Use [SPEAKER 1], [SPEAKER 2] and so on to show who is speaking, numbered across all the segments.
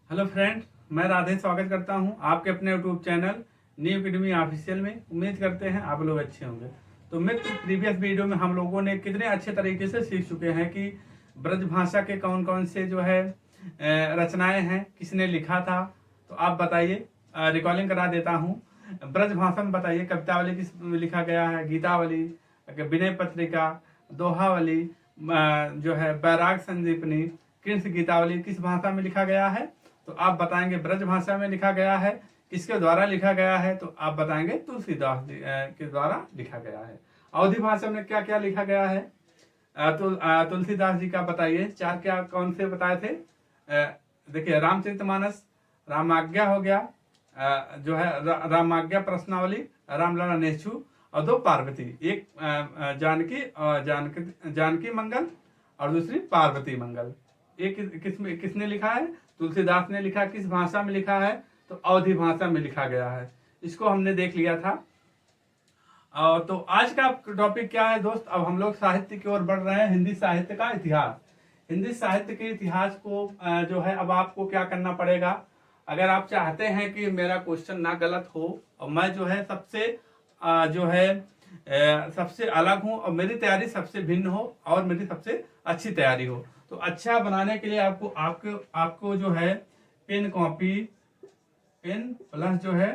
[SPEAKER 1] Hello friend, मैं राधे स्वागत करता हूं आपके अपने YouTube channel new academy official में। उम्मीद करते हैं आप लोग अच्छे होंगे। तो मित्र, प्रीवियस वीडियो में हम लोगों ने कितने अच्छे तरीके से सीख चुके हैं कि ब्रज भाषा के कौन कौन से जो है रचनाएं हैं, किसने लिखा था। तो आप बताइए, रिकॉर्डिंग करा देता हूँ। ब्रज भाषा में बताइए, कवितावली किस लिखा गया है, गीतावली, विनय पत्रिका, दोहावली, जो है बैराग संदीपनी, कृष्ण गीतावली किस भाषा में लिखा गया है। तो आप बताएंगे ब्रज भाषा में लिखा गया है। किसके द्वारा लिखा गया है? तो आप बताएंगे तुलसीदास जी के द्वारा लिखा गया है। अवधी भाषा में क्या क्या लिखा गया है? तुलसीदास जी का बताइए। चार क्या कौन से बताए थे? देखिए, रामचरितमानस, रामाज्ञा हो गया, जो है रामाज्ञा प्रश्नावली, रामलला नेछु, और दो पार्वती। एक जानकी मंगल और दूसरी पार्वती मंगल। एक किसने लिखा है? तुलसीदास ने लिखा। किस भाषा में लिखा है? तो अवधी भाषा में लिखा गया है। इसको हमने देख लिया था। तो आज का टॉपिक क्या है दोस्त? अब हम लोग साहित्य की ओर बढ़ रहे हैं। हिंदी साहित्य का इतिहास। हिंदी साहित्य के इतिहास को जो है अब आपको क्या करना पड़ेगा, अगर आप चाहते हैं कि मेरा क्वेश्चन ना गलत हो और मैं जो है सबसे अलग हूं और मेरी तैयारी सबसे भिन्न हो और मेरी सबसे अच्छी तैयारी हो, तो अच्छा बनाने के लिए आपको जो है पेन प्लस जो है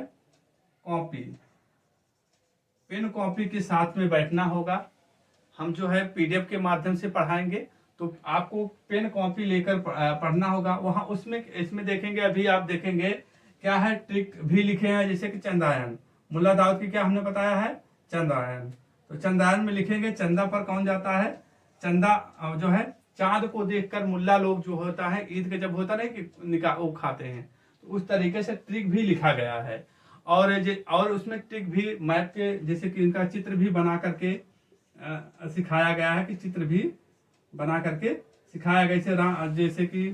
[SPEAKER 1] पेन कॉपी के साथ में बैठना होगा। हम जो है पीडीएफ के माध्यम से पढ़ाएंगे, तो आपको पेन कॉपी लेकर पढ़ना होगा। वहां इसमें देखेंगे, अभी आप देखेंगे क्या है, ट्रिक भी लिखे हैं, जैसे कि चंद्रायन। मुल्ला दाऊद की क्या हमने बताया है? चंद्रायन। तो चंद्रायन में लिखेंगे चंदा पर कौन जाता है? चंदा जो है चांद को देखकर मुल्ला लोग जो होता है, ईद के जब होता है कि निकाह वो खाते हैं, तो उस तरीके से ट्रिक भी लिखा गया है। और उसमें ट्रिक भी मैप के, जैसे कि इनका चित्र भी बना करके सिखाया गया है, कि चित्र भी बना करके सिखाया गया। जैसे कि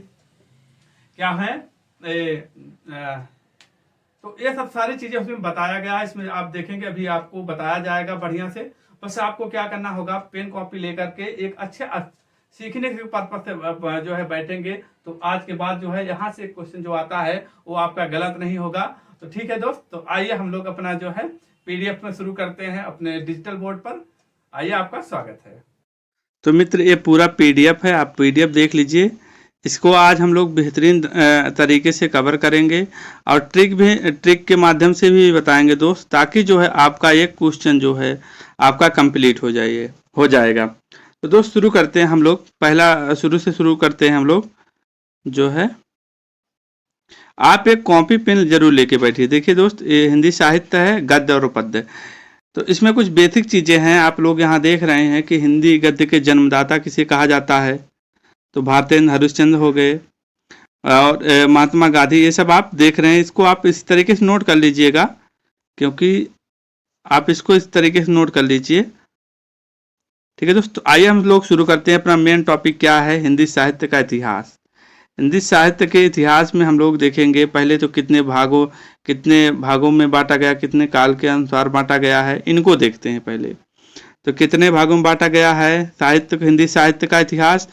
[SPEAKER 1] क्या है, तो ये सब सारी चीजें उसमें बताया गया है। इसमें आप देखेंगे, अभी आपको बताया जाएगा बढ़िया से। बस आपको क्या करना होगा, पेन कॉपी लेकर के एक अच्छे सीखने के पर्पज से जो है बैठेंगे, तो आज के बाद जो है यहाँ से क्वेश्चन जो आता है वो आपका गलत नहीं होगा। तो ठीक है दोस्त, तो आइए हम लोग अपना जो है पीडीएफ में शुरू करते हैं अपने डिजिटल बोर्ड पर। आइए, आपका स्वागत है।
[SPEAKER 2] तो मित्र, ये पूरा पीडीएफ है, आप पीडीएफ देख लीजिए। इसको आज हम लोग बेहतरीन तरीके से कवर करेंगे और ट्रिक के माध्यम से भी बताएंगे दोस्त, ताकि जो है आपका एक क्वेश्चन जो है आपका कंप्लीट हो जाएगा। तो दोस्त शुरू करते हैं हम लोग। पहला शुरू करते हैं हम लोग जो है। आप एक कॉपी पेन जरूर लेके बैठिए। देखिए दोस्त, ये हिंदी साहित्य है, गद्य और पद्य। तो इसमें कुछ बेसिक चीज़ें हैं। आप लोग यहाँ देख रहे हैं कि हिंदी गद्य के जन्मदाता किसे कहा जाता है। तो भारतेंद्र हरिश्चंद्र हो गए और महात्मा गांधी, ये सब आप देख रहे हैं। इसको आप इस तरीके से नोट कर लीजिएगा, क्योंकि आप इसको इस तरीके से नोट कर लीजिए। ठीक है दोस्तों, आइए हम लोग शुरू करते हैं। अपना मेन टॉपिक क्या है? हिंदी साहित्य का इतिहास। हिंदी साहित्य के इतिहास में हम लोग देखेंगे पहले तो कितने भागों में बांटा गया, कितने काल के अनुसार बांटा गया है, इनको देखते हैं पहले। तो कितने भागों में बांटा गया है हिंदी साहित्य का इतिहास?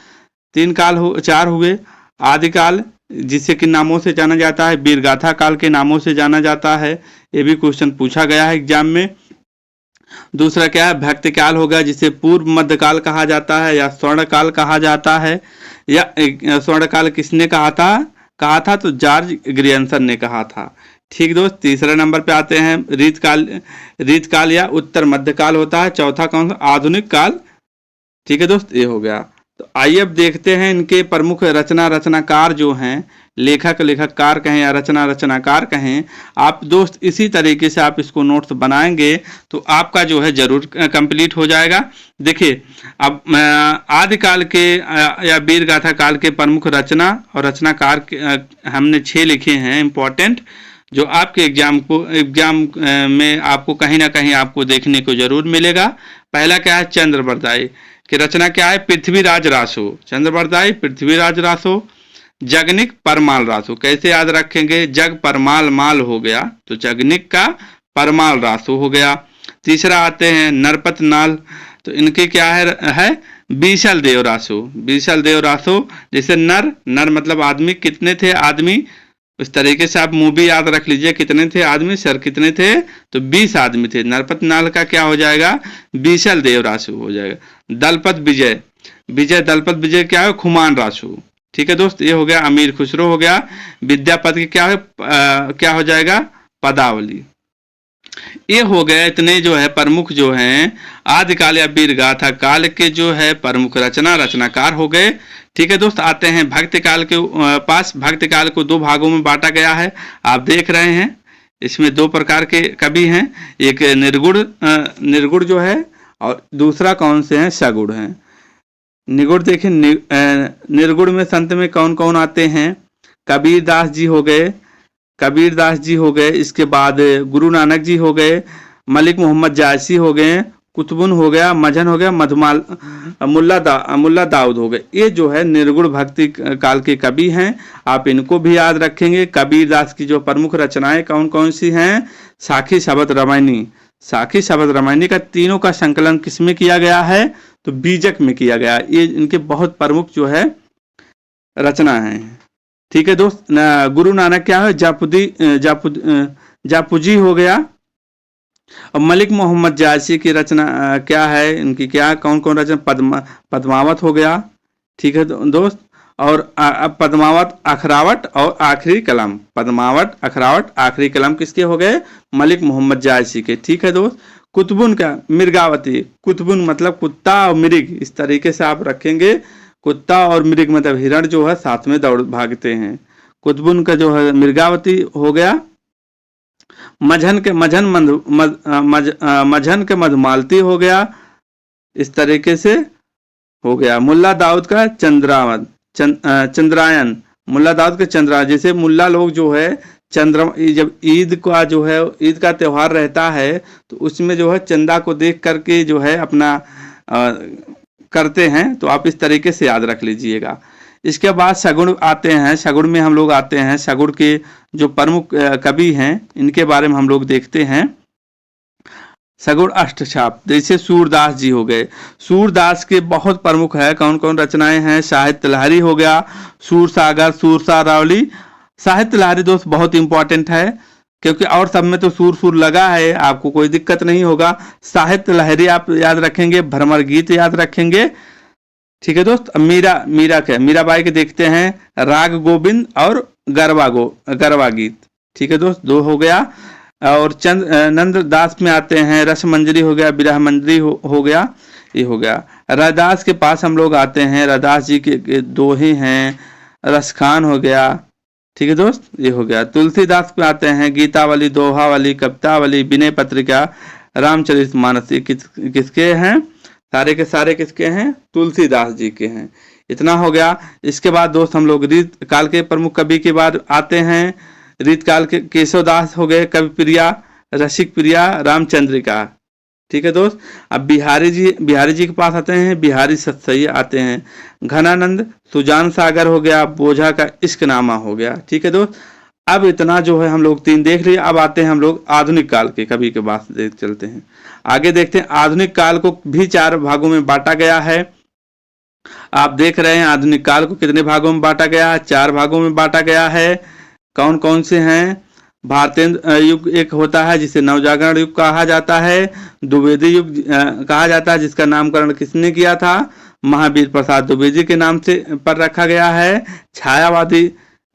[SPEAKER 2] चार हुए। आदिकाल, जिसे कि नामों से जाना जाता है, वीरगाथा काल के नामों से जाना जाता है। ये भी क्वेश्चन पूछा गया है एग्जाम में। दूसरा क्या है? भक्ति काल होगा, जिसे पूर्व मध्यकाल कहा जाता है या स्वर्ण काल कहा जाता है। या स्वर्ण काल किसने कहा था? तो जॉर्ज ग्रियर्सन ने कहा था। ठीक दोस्त, तीसरे नंबर पे आते हैं रीत काल या उत्तर मध्यकाल होता है। चौथा कौन सा? आधुनिक काल। ठीक है दोस्त, ये हो गया। तो आइए अब देखते हैं इनके प्रमुख रचनाकार जो हैं, लेखककार कहें या रचनाकार कहें। आप दोस्त इसी तरीके से आप इसको नोट्स बनाएंगे तो आपका जो है जरूर कंप्लीट हो जाएगा। देखिए, अब आदिकाल के या वीरगाथा काल के प्रमुख रचना और रचनाकार हमने 6 लिखे हैं इंपॉर्टेंट, जो आपके एग्जाम में आपको कहीं ना कहीं आपको देखने को जरूर मिलेगा। पहला क्या है? चंद्रबरदाई की रचना क्या है? पृथ्वीराज रासो। चंद्रबरदाई, पृथ्वीराज रासो। जगनिक परमाल रासो, कैसे याद रखेंगे? जग परमाल माल हो गया, तो जगनिक का परमाल रासो हो गया। तीसरा आते हैं नरपत नाल, तो इनके क्या है? बीसल देव रासो। बीसल देव रासो, जैसे नर मतलब आदमी, कितने थे आदमी? इस तरीके से आप मूवी याद रख लीजिए। कितने थे आदमी सर, कितने थे? तो 20 आदमी थे। नरपत नाल का क्या हो जाएगा? बीसल देव रासु हो जाएगा। दलपत विजय, विजय दलपत विजय क्या है? खुमान रासु। ठीक है दोस्त, ये हो गया। अमीर खुसरो हो गया। विद्यापति क्या है? क्या हो जाएगा? पदावली। ये हो गए इतने जो है प्रमुख जो हैं आदिकाल या वीर गाथा काल के जो है प्रमुख रचनाकार हो गए। ठीक है दोस्त, आते हैं भक्ति काल के पास। भक्ति काल को 2 भागों में बांटा गया है, आप देख रहे हैं। इसमें 2 प्रकार के कवि हैं, एक निर्गुण जो है और दूसरा कौन से हैं? सगुण हैं। निगुण देखिए, निर्गुण में संत में कौन कौन आते हैं? कबीर दास जी हो गए, कबीर दास जी हो गए, इसके बाद गुरु नानक जी हो गए, मलिक मोहम्मद जायसी हो गए, कुतुबुन हो गया, मजहन हो गया, मधुमाल मुल्ला दाऊद हो गए। ये जो है निर्गुण भक्ति काल के कवि हैं, आप इनको भी याद रखेंगे। कबीर दास की जो प्रमुख रचनाएं कौन कौन सी हैं? साखी शबद रामायणी। साखी शबद रामायणी का तीनों का संकलन किसमें किया गया है? तो बीजक में किया गया। ये इनके बहुत प्रमुख जो है रचना है। ठीक है दोस्त, गुरु नानक क्या है? जापुजी हो गया। और मलिक मोहम्मद जायसी की रचना क्या है? इनकी क्या कौन कौन रचना? पद्मावत हो गया। ठीक है दोस्त, और पद्मावत, अखरावट और आखिरी कलम। पद्मावत, अखरावट, आखिरी कलम किसके हो गए? मलिक मोहम्मद जायसी के। ठीक है दोस्त, कुतुबुन का मृगावती। कुतुबुन मतलब कुत्ता और मृग, इस तरीके से आप रखेंगे। कुत्ता और मृग मतलब हिरण जो है साथ में दौड़ भागते हैं। कुतुबुन का जो है मृगावती हो गया। मजहन के मधुमालती हो गया। इस तरीके से हो गया। मुल्ला दाऊद का चंद्रायन। मुल्ला दाऊद का चंद्रायन, जैसे मुल्ला लोग जो है जब ईद का जो है ईद का त्यौहार रहता है तो उसमें जो है चंदा को देख करके जो है अपना करते हैं, तो आप इस तरीके से याद रख लीजिएगा। इसके बाद सगुण आते हैं। सगुण में हम लोग आते हैं, सगुण के जो प्रमुख कवि हैं इनके बारे में हम लोग देखते हैं। सगुण अष्टछाप, जैसे सूरदास जी हो गए। सूरदास के बहुत प्रमुख है, कौन कौन रचनाएं हैं? साहित्य लहरी हो गया, सूर सागर, सूरसा रावली। साहित्य लहरी दोस्त बहुत इंपॉर्टेंट है, क्योंकि और सब में तो सूर लगा है, आपको कोई दिक्कत नहीं होगा। साहित्य लहरी आप याद रखेंगे, भ्रमर गीत याद रखेंगे। ठीक है दोस्त, मीराबाई के देखते हैं, राग गोविंद और गरबा गीत। ठीक है दोस्त, 2 हो गया। और नंद दास में आते हैं, रस मंजरी हो गया, विरह मंजरी हो गया, ये हो गया। रैदास के पास हम लोग आते हैं, रैदास जी के दोहे हैं, रसखान हो गया। ठीक है दोस्त, ये हो गया। तुलसीदास पे आते हैं, गीतावली, दोहावली, कवितावली, विनय पत्रिका, रामचरितमानस। किसके हैं? सारे के सारे किसके हैं? तुलसीदास जी के हैं। इतना हो गया। इसके बाद दोस्त हम लोग रीत काल के प्रमुख कवि के बाद आते हैं। रीत काल के केशवदास हो गए, कवि प्रिया, रसिक प्रिया, रामचंद्रिका। ठीक है दोस्त, अब बिहारी जी के पास आते हैं, बिहारी सतसैया आते हैं। घनानंद, सुजान सागर हो गया, बोझा का इश्कनामा हो गया। ठीक है दोस्त, अब इतना जो है हम लोग 3 देख लिए। अब आते हैं हम लोग आधुनिक काल के कवि के पास देख चलते हैं। आगे देखते हैं, आधुनिक काल को भी 4 भागों में बांटा गया है। आप देख रहे हैं आधुनिक काल को कितने भागों में बांटा गया है? 4 भागों में बांटा गया है। कौन कौन से हैं? भारतेंद्र युग एक होता है जिसे नवजागरण युग कहा जाता है। द्विवेदी युग कहा जाता है, जिसका नामकरण किसने किया था? महावीर प्रसाद द्विवेदी के नाम से पर रखा गया है। छायावादी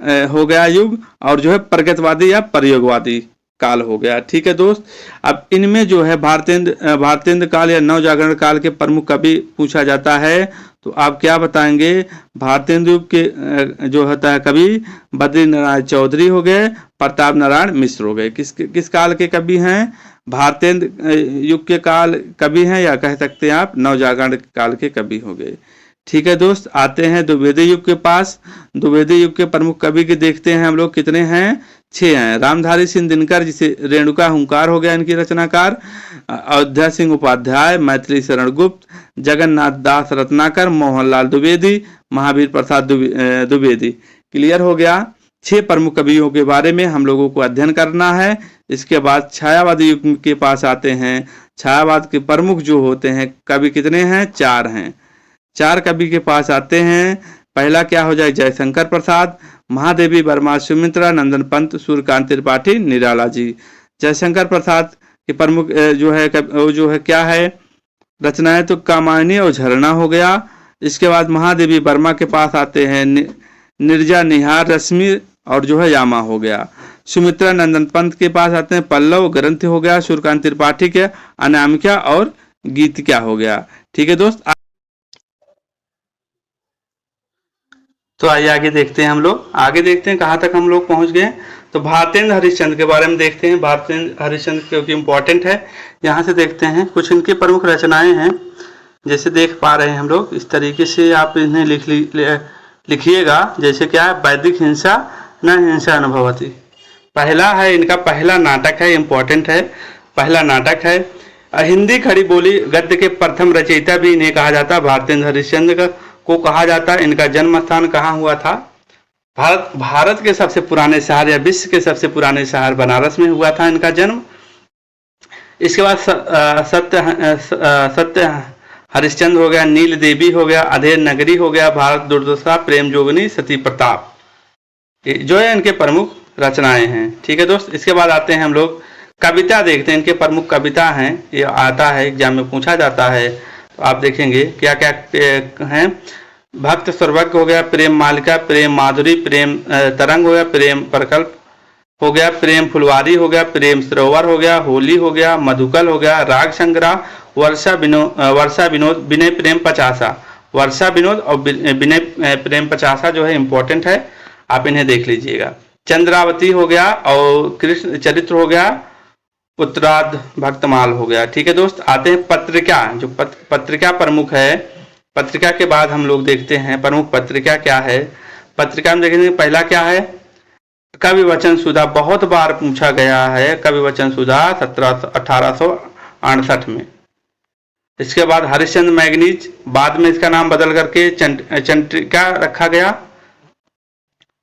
[SPEAKER 2] हो गया युग, और जो है प्रगतवादी या प्रयोगवादी काल हो गया। ठीक है दोस्त, अब इनमें जो है भारतेंद्र काल या नवजागरण काल के प्रमुख कवि पूछा जाता है, तो आप क्या बताएंगे? भारतेंद्र युग के जो होता है कवि बद्री नारायण चौधरी हो गए, प्रताप नारायण मिश्र हो गए। किस काल के कवि हैं? भारतेंद्र युग के काल कवि हैं, या कह सकते हैं आप नवजागरण काल के कवि हो गए। ठीक है दोस्त, आते हैं द्विवेदी युग के पास। द्विवेदी युग के प्रमुख कवि के देखते हैं हम लोग, कितने हैं? 6 हैं। रामधारी सिंह दिनकर, जिसे रेणुका हुंकार हो गया इनकी रचनाकार। अयोध्या सिंह उपाध्याय, मैथिली शरण गुप्त, जगन्नाथ दास रत्नाकर, मोहनलाल द्विवेदी, महावीर प्रसाद द्विवेदी। क्लियर हो गया। 6 प्रमुख कवियों के बारे में हम लोगों को अध्ययन करना है। इसके बाद छायावादी युग के पास आते हैं। छायावाद के प्रमुख जो होते हैं कवि कितने हैं? 4 हैं। 4 कवि के पास आते हैं। पहला क्या हो जाए? जयशंकर प्रसाद, महादेवी वर्मा, सुमित्रा नंदन पंत, सूर्यकांत त्रिपाठी, निराला जी। जयशंकर प्रसाद के प्रमुख जो है क्या है रचनाएं, तो कामायनी और झरना हो गया। इसके बाद महादेवी वर्मा के पास आते हैं निर्जा, निहार, रश्मि और जो है यामा हो गया। सुमित्रा नंदन पंत के पास आते हैं पल्लव, ग्रंथ हो गया। सूर्यकांत त्रिपाठी के अनामिका और गीत क्या हो गया। ठीक है दोस्त, तो आइए आगे देखते हैं। हम लोग आगे देखते हैं कहाँ तक हम लोग पहुंच गए। तो भारतेंद्र हरिश्चंद्र के बारे में देखते हैं। भारतेंद्र हरिश्चंद्र क्योंकि इम्पोर्टेंट है, यहाँ से देखते हैं कुछ इनकी प्रमुख रचनाएं हैं। जैसे देख पा रहे हैं हम लोग, इस तरीके से आप इन्हें लिखिएगा। जैसे क्या है, वैदिक हिंसा न हिंसा अनुभवती, पहला है इनका, पहला नाटक है, इम्पोर्टेंट है, पहला नाटक है। हिंदी खड़ी बोली गद्य के प्रथम रचयिता भी इन्हें कहा जाता है, भारतेंद्र हरिश्चंद्र को कहा जाता है। इनका जन्म स्थान कहाँ हुआ था? भारत के सबसे पुराने शहर या विश्व के सबसे पुराने शहर बनारस में हुआ था इनका जन्म। इसके बाद सत्य हरिश्चंद्र हो गया, नील देवी हो गया, अधेर नगरी हो गया, भारत दुर्दशा, प्रेम जोगनी, सती प्रताप, जो है इनके प्रमुख रचनाएं हैं। ठीक है दोस्त, इसके बाद आते हैं हम लोग कविता देखते हैं। इनके प्रमुख कविता हैं, ये आता है एग्जाम में पूछा जाता है, तो आप देखेंगे क्या क्या हैं। भक्त सर्वज्ञ हो गया, प्रेम मालिका, प्रेम माधुरी, प्रेम तरंग हो गया, प्रेम प्रकल्प हो गया, प्रेम फुलवारी हो गया, प्रेम सरोवर हो गया, होली हो गया, मधुकल हो गया, राग संग्रह, वर्षा विनोद, विनय प्रेम पचासा। वर्षा विनोद और विनय प्रेम पचासा जो है इंपॉर्टेंट है, आप इन्हें देख लीजिएगा। चंद्रावती हो गया और कृष्ण चरित्र हो गया, उत्तरार्ध भक्तमाल हो गया। ठीक है दोस्त, आते हैं पत्रिका, जो पत्रिका प्रमुख है। पत्रिका के बाद हम लोग देखते हैं प्रमुख पत्रिका क्या है। पत्रिका में देखेंगे पहला क्या है, कवि वचन सुधा, बहुत बार पूछा गया है कवि वचन सुधा 1868 में। इसके बाद हरिश्चंद्र मैगनीज, बाद में इसका नाम बदल करके चंद्रिका रखा गया।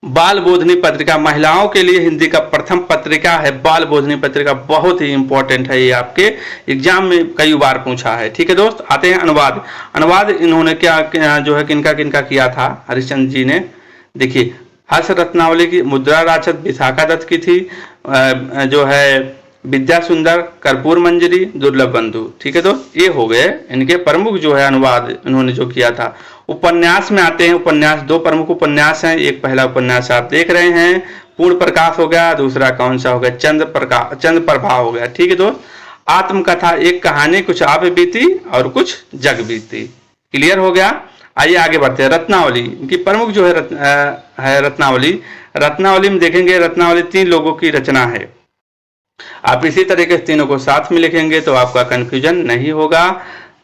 [SPEAKER 2] बाल बोधनी पत्रिका, महिलाओं के लिए हिंदी का प्रथम पत्रिका है बाल बोधनी पत्रिका, बहुत ही इंपॉर्टेंट है, ये आपके एग्जाम में कई बार पूछा है। ठीक है दोस्त, आते हैं अनुवाद। अनुवाद इन्होंने क्या जो है किनका किनका किया था हरिश्चंद्र जी ने, देखिए हर्ष रत्नावली की, मुद्रा राक्षस विशाखा दत्त की थी, जो है विद्या सुंदर, कर्पूर मंजरी, दुर्लभ बंधु। ठीक है दोस्त, ये हो गए इनके प्रमुख जो है अनुवाद इन्होंने जो किया था। उपन्यास में आते हैं, उपन्यास दो प्रमुख उपन्यास हैं। एक पहला उपन्यास आप देख रहे हैं पूर्ण प्रकाश हो गया, दूसरा कौन सा हो गया, चंद्र प्रभा हो गया। ठीक है दोस्त, आत्मकथा, एक कहानी, कुछ आप बीती और कुछ जग बीती, क्लियर हो गया। आइए आगे बढ़ते हैं। रत्नावली, इनकी प्रमुख जो है रत्नावली। रत्नावली में देखेंगे, रत्नावली 3 लोगों की रचना है। आप इसी तरीके से तीनों को साथ में लिखेंगे तो आपका कंफ्यूजन नहीं होगा।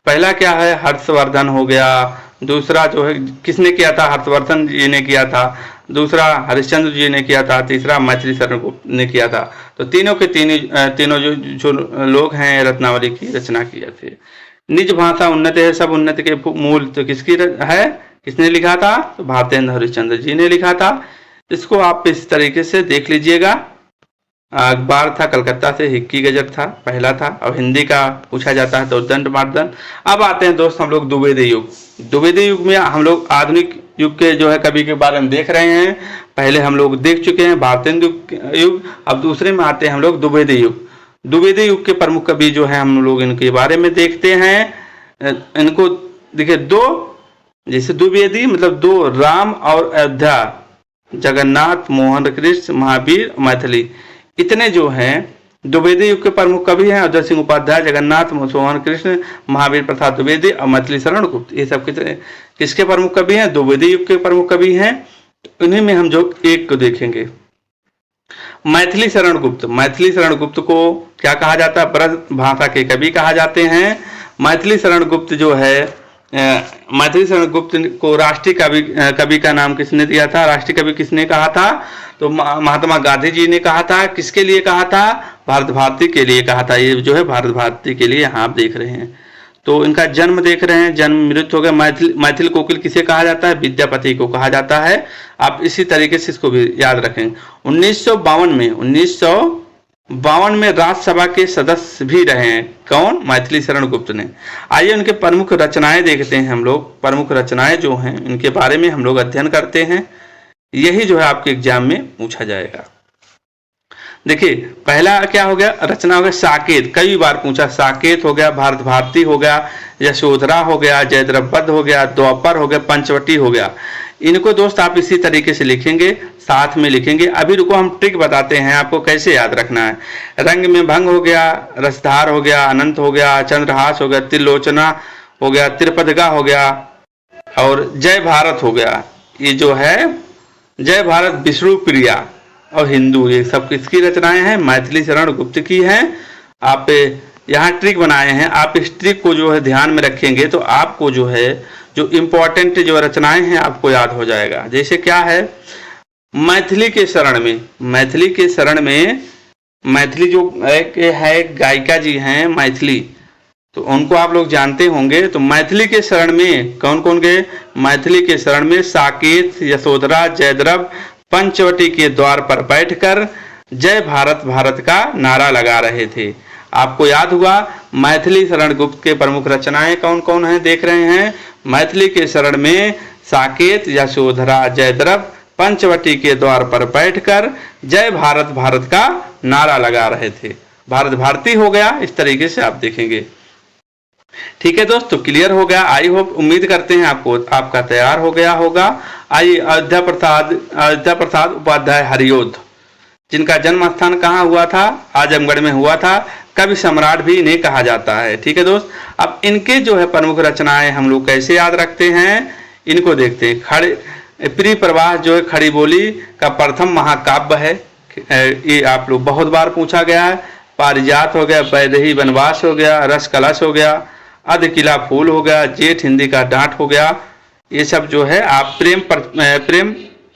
[SPEAKER 2] पहला क्या है, हर्षवर्धन हो गया, दूसरा जो है किसने किया था, हर्षवर्धन जी ने किया था, दूसरा हरिश्चंद्र जी ने किया था, तीसरा मैथिली शरण गुप्त ने किया था। तो तीनों के तीनों जो लोग हैं रत्नावली की रचना किए थे। निज भाषा उन्नत है, सब उन्नति के मूल तो किसकी है, किसने लिखा था, तो भारतेंद्र हरिश्चंद्र जी ने लिखा था। इसको आप इस तरीके से देख लीजिएगा। अखबार था कलकत्ता से, हिक्की गजट था, पहला था, और हिंदी का पूछा जाता है तो दंड मार्दन। अब आते हैं दोस्त हम लोग द्विवेदी युग। द्विवेदी युग में हम लोग आधुनिक युग के जो है कवि के बारे में देख रहे हैं। पहले हम लोग देख चुके हैं भारतेंद्र युग, अब दूसरे में आते हैं हम लोग द्विवेदी युग। द्विवेदी युग के प्रमुख कवि जो है हम लोग इनके बारे में देखते हैं। इनको देखिए, दो जैसे द्विवेदी मतलब 2, राम और अयोध्या, जगन्नाथ, मोहन कृष्ण, महावीर, मैथिली, इतने जो हैं द्विवेदी युग के प्रमुख कवि हैं। अजय सिंह उपाध्याय, जगन्नाथ, मोहन कृष्ण, महावीर प्रसाद द्विवेदी और मैथिली शरण गुप्त, ये सब किसके प्रमुख कवि हैं, द्विवेदी युग के प्रमुख कवि हैं। इन्हीं में हम जो एक को देखेंगे, मैथिली शरण गुप्त। मैथिली शरण गुप्त को क्या कहा जाता है, ब्रज भाषा के कवि कहा जाते हैं। मैथिली शरण गुप्त जो है, मैथिली शरण गुप्त को राष्ट्रीय कवि का नाम किसने दिया था, राष्ट्रीय कवि किसने कहा था, तो महात्मा गांधी जी ने कहा था। किसके लिए कहा था, भारत भारती के लिए कहा था। ये जो है भारत भारती के लिए यहाँ आप देख रहे हैं। तो इनका जन्म देख रहे हैं, जन्म मृत्यु हो गया। मैथिल कोकिल किसे कहा जाता है, विद्यापति को कहा जाता है। आप इसी तरीके से इसको भी याद रखें। 1952 में राज्यसभा के सदस्य भी रहे हैं, कौन, मैथिली शरण गुप्त ने। आइए उनके प्रमुख रचनाएं देखते हैं हम लोग। प्रमुख रचनाएं जो हैं इनके बारे में हम लोग अध्ययन करते हैं। यही जो है आपके एग्जाम में पूछा जाएगा। देखिए पहला क्या हो गया, रचना हो गया साकेत, कई बार पूछा, साकेत हो गया, भारत भारती हो गया, यशोधरा हो गया, जयद्रथ हो गया, द्वापर हो गया, पंचवटी हो गया। इनको दोस्त आप इसी तरीके से लिखेंगे, साथ में लिखेंगे। अभी रुको हम ट्रिक बताते हैं आपको कैसे याद रखना है। रंग में भंग हो गया, रसधार हो गया, अनंत हो गया, चंद्रहास हो गया, त्रिलोचना हो गया, त्रिपदगा हो गया और जय भारत हो गया। ये जो है जय भारत विष्णु प्रिया और हिंदू, ये सब किसकी रचनाएं हैं, मैथिली शरण गुप्त की हैं। आप यहाँ ट्रिक बनाए हैं, आप इस ट्रिक को जो है ध्यान में रखेंगे तो आपको जो है जो इम्पोर्टेंट जो रचनाएं हैं आपको याद हो जाएगा। जैसे क्या है, मैथिली के शरण में, मैथिली के शरण में, मैथिली जो एक है गायिका जी हैं मैथिली, तो उनको आप लोग जानते होंगे। तो मैथिली के शरण में कौन कौन गए, मैथिली के शरण में साकेत, यशोधरा, जयद्रथ पंचवटी के द्वार पर बैठकर जय भारत भारत का नारा लगा रहे थे। आपको याद हुआ मैथिली शरण गुप्त के प्रमुख रचनाएं कौन कौन हैं, देख रहे हैं। मैथिली के शरण में साकेत, यशोधरा, जयद्रथ पंचवटी के द्वार पर बैठकर जय भारत भारत का नारा लगा रहे थे। भारत भारती हो गया, इस तरीके से आप देखेंगे। ठीक है दोस्तों, क्लियर हो गया। आई होप, उम्मीद करते हैं आपका तैयार हो गया होगा। आइए, अयोध्या प्रसाद उपाध्याय हरियोध, जिनका जन्म स्थान कहाँ हुआ था, आजमगढ़ में हुआ था, कवि सम्राट भी इन्हें कहा जाता है। ठीक है दोस्त, अब इनके जो है प्रमुख रचनाएं हम लोग कैसे याद रखते हैं, इनको देखते हैं। खड़े प्रिय प्रवाह जो है खड़ी बोली का प्रथम महाकाव्य है, ये आप लोग बहुत बार पूछा गया है। पारिजात हो गया, वैदेही वनवास हो गया, रस कलश हो गया, अध किला फूल हो गया, जेठ हिंदी का डांट हो गया। ये सब जो है आप प्रेम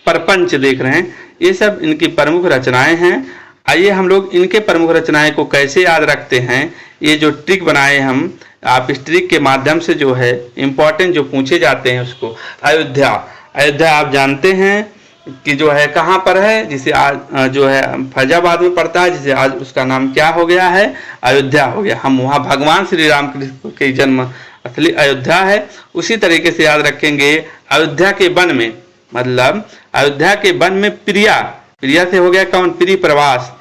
[SPEAKER 2] प्रपंच देख रहे हैं, ये सब इनकी प्रमुख रचनाएं हैं। आइए हम लोग इनके प्रमुख रचनाएं को कैसे याद रखते हैं, ये जो ट्रिक बनाए हम, आप इस ट्रिक के माध्यम से जो है इम्पोर्टेंट जो पूछे जाते हैं उसको। अयोध्या, अयोध्या आप जानते हैं कि जो है कहाँ पर है, जिसे आज जो है फैजाबाद में पड़ता है, जिसे आज उसका नाम क्या हो गया है, अयोध्या हो गया। हम वहाँ भगवान श्री राम कृष्ण के जन्म असली अयोध्या है। उसी तरीके से याद रखेंगे अयोध्या के वन में, मतलब अयोध्या के वन में प्रिया, प्रिया से हो गया कौन, प्रिय प्रवास।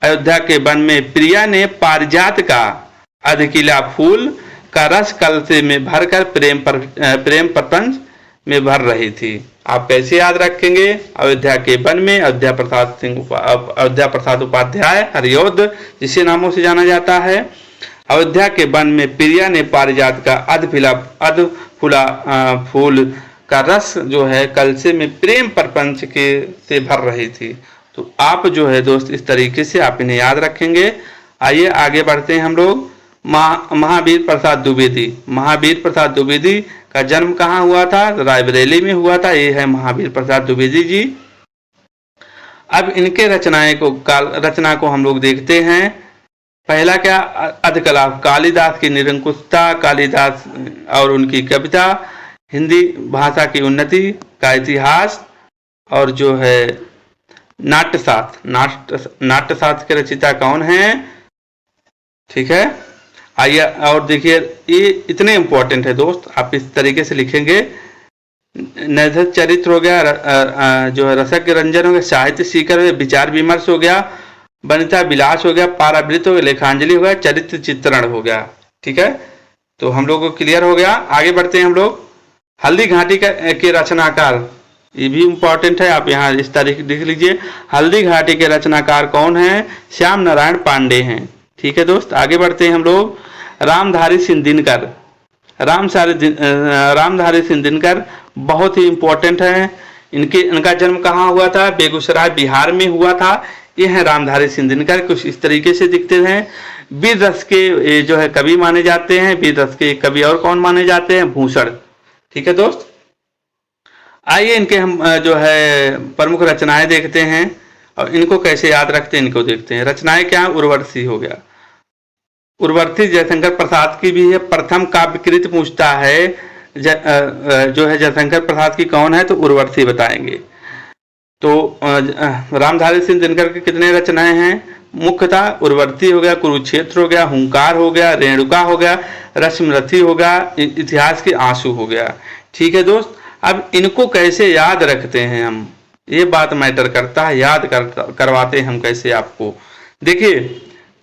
[SPEAKER 2] अयोध्या के वन में प्रिया ने पारिजात का अधकिला फूल का रस कलसे में भरकर प्रेम प्रपंच में भर रही थी। आप कैसे याद रखेंगे, अयोध्या के वन में अयोध्या प्रसाद उपाध्याय हरियोध जिसे नामों से जाना जाता है। अयोध्या के वन में प्रिया ने पारिजात का अधफुला फूल का रस जो है कलसे में प्रेम प्रपंच के से भर रही थी। तो आप जो है दोस्त इस तरीके से आप इन्हें याद रखेंगे। आइए आगे बढ़ते हैं हम लोग। महावीर प्रसाद द्विवेदी, महावीर प्रसाद द्विवेदी का जन्म कहाँ हुआ था, रायबरेली में हुआ था। ये है महावीर प्रसाद द्विवेदी जी। अब इनके रचना को हम लोग देखते हैं। पहला क्या, अधकला, कालिदास की निरंकुशता, कालिदास और उनकी कविता, हिंदी भाषा की उन्नति का इतिहास, और जो है नाट्यशास्त्र के रचयिता कौन हैं। ठीक है, आइए और देखिए, ये इतने इम्पोर्टेंट है दोस्त, आप इस तरीके से लिखेंगे। नैधत चरित्र हो गया, जो है रसक रंजन हो गया, साहित्य सीकर हो गया, विचार विमर्श हो गया, वनिता विलास हो गया, पारावृत हो गया, लेखांजलि हो गया, चरित्र चित्रण हो गया। ठीक है, तो हम लोग को क्लियर हो गया। आगे बढ़ते हैं हम लोग। हल्दी घाटी के रचनाकार, ये भी इम्पोर्टेंट है, आप यहाँ इस तारीख लिख लीजिए। हल्दी घाटी के रचनाकार कौन है, श्याम नारायण पांडे हैं। ठीक है दोस्त, आगे बढ़ते हैं हम लोग। रामधारी सिंह दिनकर, रामधारी सिंह दिनकर बहुत ही इम्पोर्टेंट है। इनका जन्म कहाँ हुआ था, बेगूसराय बिहार में हुआ था। ये है रामधारी सिंह दिनकर, कुछ इस तरीके से दिखते हैं। वीर रस के जो है कवि माने जाते हैं। वीर रस के कवि और कौन माने जाते हैं, भूषण। ठीक है दोस्त, आइए इनके हम जो है प्रमुख रचनाएं देखते हैं और इनको कैसे याद रखते हैं, इनको देखते हैं। रचनाएं क्या, उर्वशी हो गया, उर्वशी जयशंकर प्रसाद की भी है। प्रथम काव्यकृत पूछता है जो है जयशंकर प्रसाद की कौन है, तो उर्वशी बताएंगे। तो रामधारी सिंह दिनकर के कितने रचनाएं हैं, मुख्यतः उर्वशी हो गया, कुरुक्षेत्र हो गया, हुंकार हो गया, रेणुका हो गया, रश्मिरथी हो गया, इतिहास के आंसू हो गया। ठीक है दोस्त, अब इनको कैसे याद रखते हैं हम, ये बात मैटर करता है, याद करवाते हम कैसे आपको। देखिए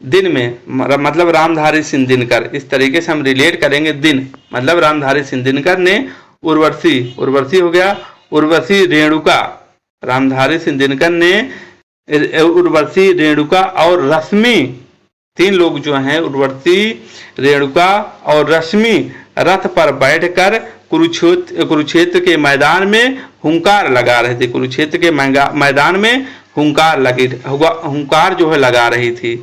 [SPEAKER 2] दिन में मतलब रामधारी सिंह दिनकर, इस तरीके से हम रिलेट करेंगे। दिन मतलब रामधारी सिंह दिनकर ने उर्वशी, उर्वशी हो गया, उर्वशी रेणुका, रामधारी सिंह दिनकर ने उर्वशी रेणुका और रश्मि, तीन लोग जो हैं उर्वशी रेणुका और रश्मि रथ पर बैठकर कुरुक्षेत्र के मैदान में हुंकार लगा रहे थे। कुरुक्षेत्र के मैदान में हुंकार जो है लगा रही थी।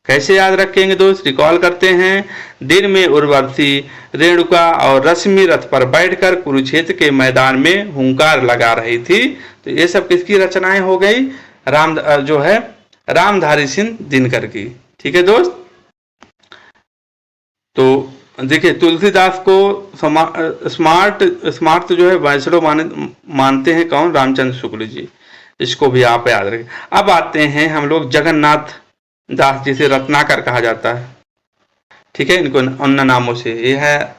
[SPEAKER 2] कैसे याद रखेंगे दोस्त, रिकॉल करते हैं। दिन में उर्वशी रेणुका और रश्मि रथ पर बैठकर कुरुक्षेत्र के मैदान में हुंकार लगा रही थी। तो ये सब किसकी रचनाएं हो गई, जो है रामधारी सिंह दिनकर की। ठीक है दोस्त। तो देखिए तुलसीदास को स्मार्ट जो है वैष्णव मानते हैं कौन, रामचंद्र शुक्ल जी, इसको भी आप याद रखें। अब आते हैं हम लोग जगन्नाथ दास, जिसे रत्नाकर कहा जाता है। ठीक है, इनको अन्य नामों से, ये है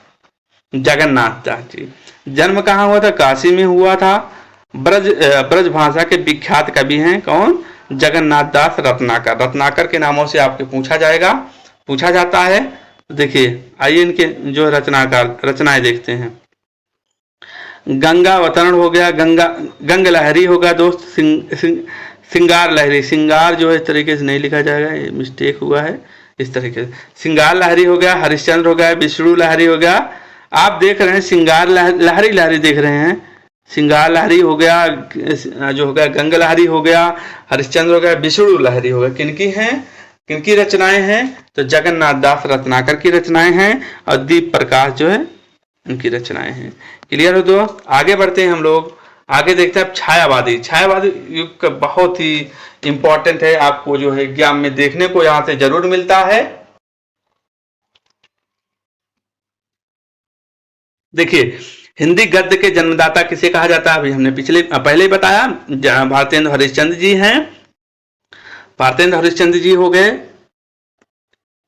[SPEAKER 2] जगन्नाथ दास जी। जन्म कहाँ हुआ था, काशी में हुआ था। ब्रज भाषा के विख्यात कवि हैं कौन, जगन्नाथ दास रत्नाकर। रत्नाकर के नामों से आपके पूछा जाता है। देखिए आइए इनके जो रचनाएं देखते हैं। गंगा अवतरण हो गया, गंग लहरी हो गया दोस्त, सिंगार लहरी, सिंगार जो है इस तरीके से नहीं लिखा जाएगा, ये मिस्टेक हुआ है, इस तरीके से सिंगार लहरी हो गया, हरिश्चंद्र हो गया, विष्णु लहरी हो गया। आप देख रहे हैं सिंगार लहरी देख रहे हैं, सिंगार लहरी हो गया, जो हो गया गंग लहरी हो गया, हरिश्चंद्र हो गया, विष्णु लहरी हो गया। किनकी रचनाएं हैं, तो जगन्नाथ दास रत्नाकर की रचनाएं हैं और दीप प्रकाश जो है इनकी रचनाएं हैं। क्लियर हो दोस्त। आगे बढ़ते हैं हम लोग, आगे देखते हैं अब छायावादी युग का बहुत ही इंपॉर्टेंट है, आपको जो है एग्जाम में देखने को यहां से जरूर मिलता है। देखिए हिंदी गद्य के जन्मदाता किसे कहा जाता है, अभी हमने पहले ही बताया, भारतेंद्र हरिश्चंद्र जी हैं। भारतेंद्र हरिश्चंद्र जी हो गए,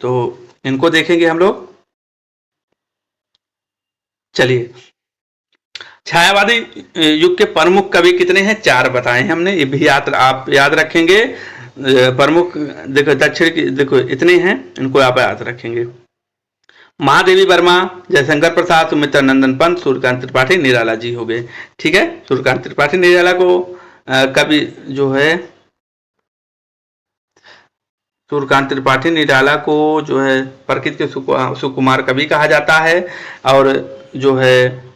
[SPEAKER 2] तो इनको देखेंगे हम लोग। चलिए छायावादी युग के प्रमुख कवि कितने हैं, 4 बताए हमने, ये भी आप याद रखेंगे। प्रमुख देखो दक्षिण की, देखो इतने हैं, इनको आप याद रखेंगे। महादेवी वर्मा, जयशंकर प्रसाद, सुमित्रा नंदन पंत, सूर्यकांत त्रिपाठी, निराला जी हो गए। ठीक है, सूर्यकांत त्रिपाठी निराला को कवि जो है, सूर्यकांत त्रिपाठी निराला को जो है प्रकृति के सुकुमार कवि कहा जाता है। और जो है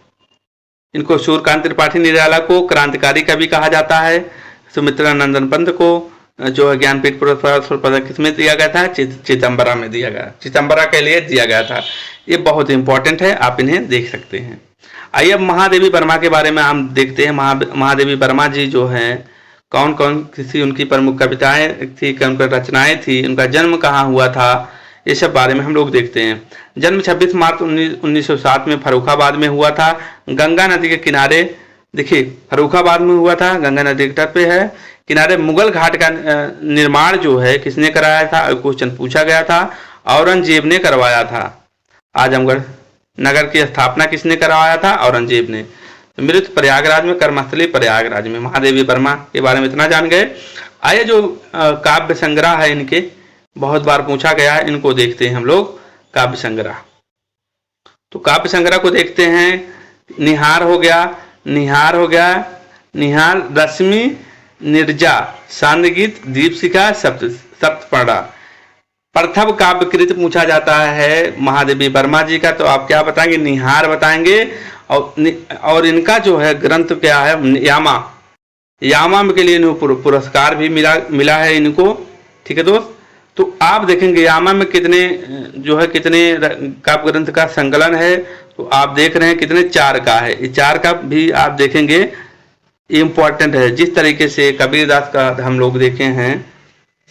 [SPEAKER 2] इनको सूर्यकांत त्रिपाठी निराला को क्रांतिकारी कवि कहा जाता है। सुमित्रा नंदन पंत को जो है ज्ञानपीठ पुरस्कार किसमें दिया गया था, चिदंबरा में दिया गया, चिदंबरा के लिए दिया गया था। ये बहुत इंपॉर्टेंट है, आप इन्हें देख सकते हैं। आइए अब महादेवी वर्मा के बारे में हम देखते हैं। महादेवी वर्मा जी जो हैं, कौन कौन किसी उनकी प्रमुख कविताएं थी, कौन कौन रचनाएं थी, उनका जन्म कहाँ हुआ था, ये सब बारे में हम लोग देखते हैं। जन्म 26 मार्च 1907 में फर्रुखाबाद में हुआ था, गंगा नदी के किनारे। देखिए फर्रुखाबाद में हुआ था, गंगा नदी के तट पे है, किनारे। मुगल घाट का निर्माण जो है किसने कराया था, क्वेश्चन पूछा गया था, औरंगजेब ने करवाया था। आजमगढ़ नगर की स्थापना किसने करवाया था, औरंगजेब ने। मृत प्रयागराज में, कर्मस्थली प्रयागराज में। महादेवी वर्मा के बारे में इतना जान गए। आइए जो काव्य संग्रह है इनके, बहुत बार पूछा गया है, इनको देखते हैं हम लोग। काव्य संग्रह, तो काव्य संग्रह को देखते हैं। निहार हो गया, निहार, रश्मि, निर्जा, सांदगीत, दीपशिखा, सप्तपर्णा। प्रथम काव्यकृत पूछा जाता है महादेवी वर्मा जी का, तो आप क्या बताएंगे, निहार बताएंगे। और इनका जो है ग्रंथ क्या है, यामा के लिए इनको पुरस्कार भी मिला है इनको। ठीक है दोस्त, तो आप देखेंगे यामा में कितने काव्य ग्रंथ का संकलन है, तो आप देख रहे हैं कितने, 4 का है। ये 4 का भी आप देखेंगे, इम्पोर्टेंट है। जिस तरीके से कबीरदास का हम लोग देखे हैं,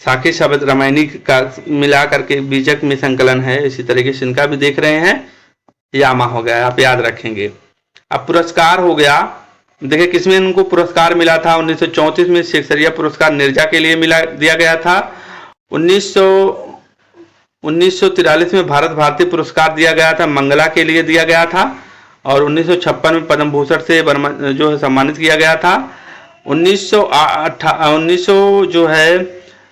[SPEAKER 2] साखी शब्द रामायणी का मिला करके बीजक में संकलन है, इसी तरीके से इनका भी देख रहे हैं। यामा हो गया, आप याद रखेंगे। अब पुरस्कार हो गया, देखिए किसमें इनको पुरस्कार मिला था। 1934 में शेक्सपियर पुरस्कार निर्जा के लिए दिया गया था। 1943 में भारत भारती पुरस्कार दिया गया था, मंगला के लिए दिया गया था। और 1956 में पद्म भूषण से जो है सम्मानित किया गया था। 1900 जो है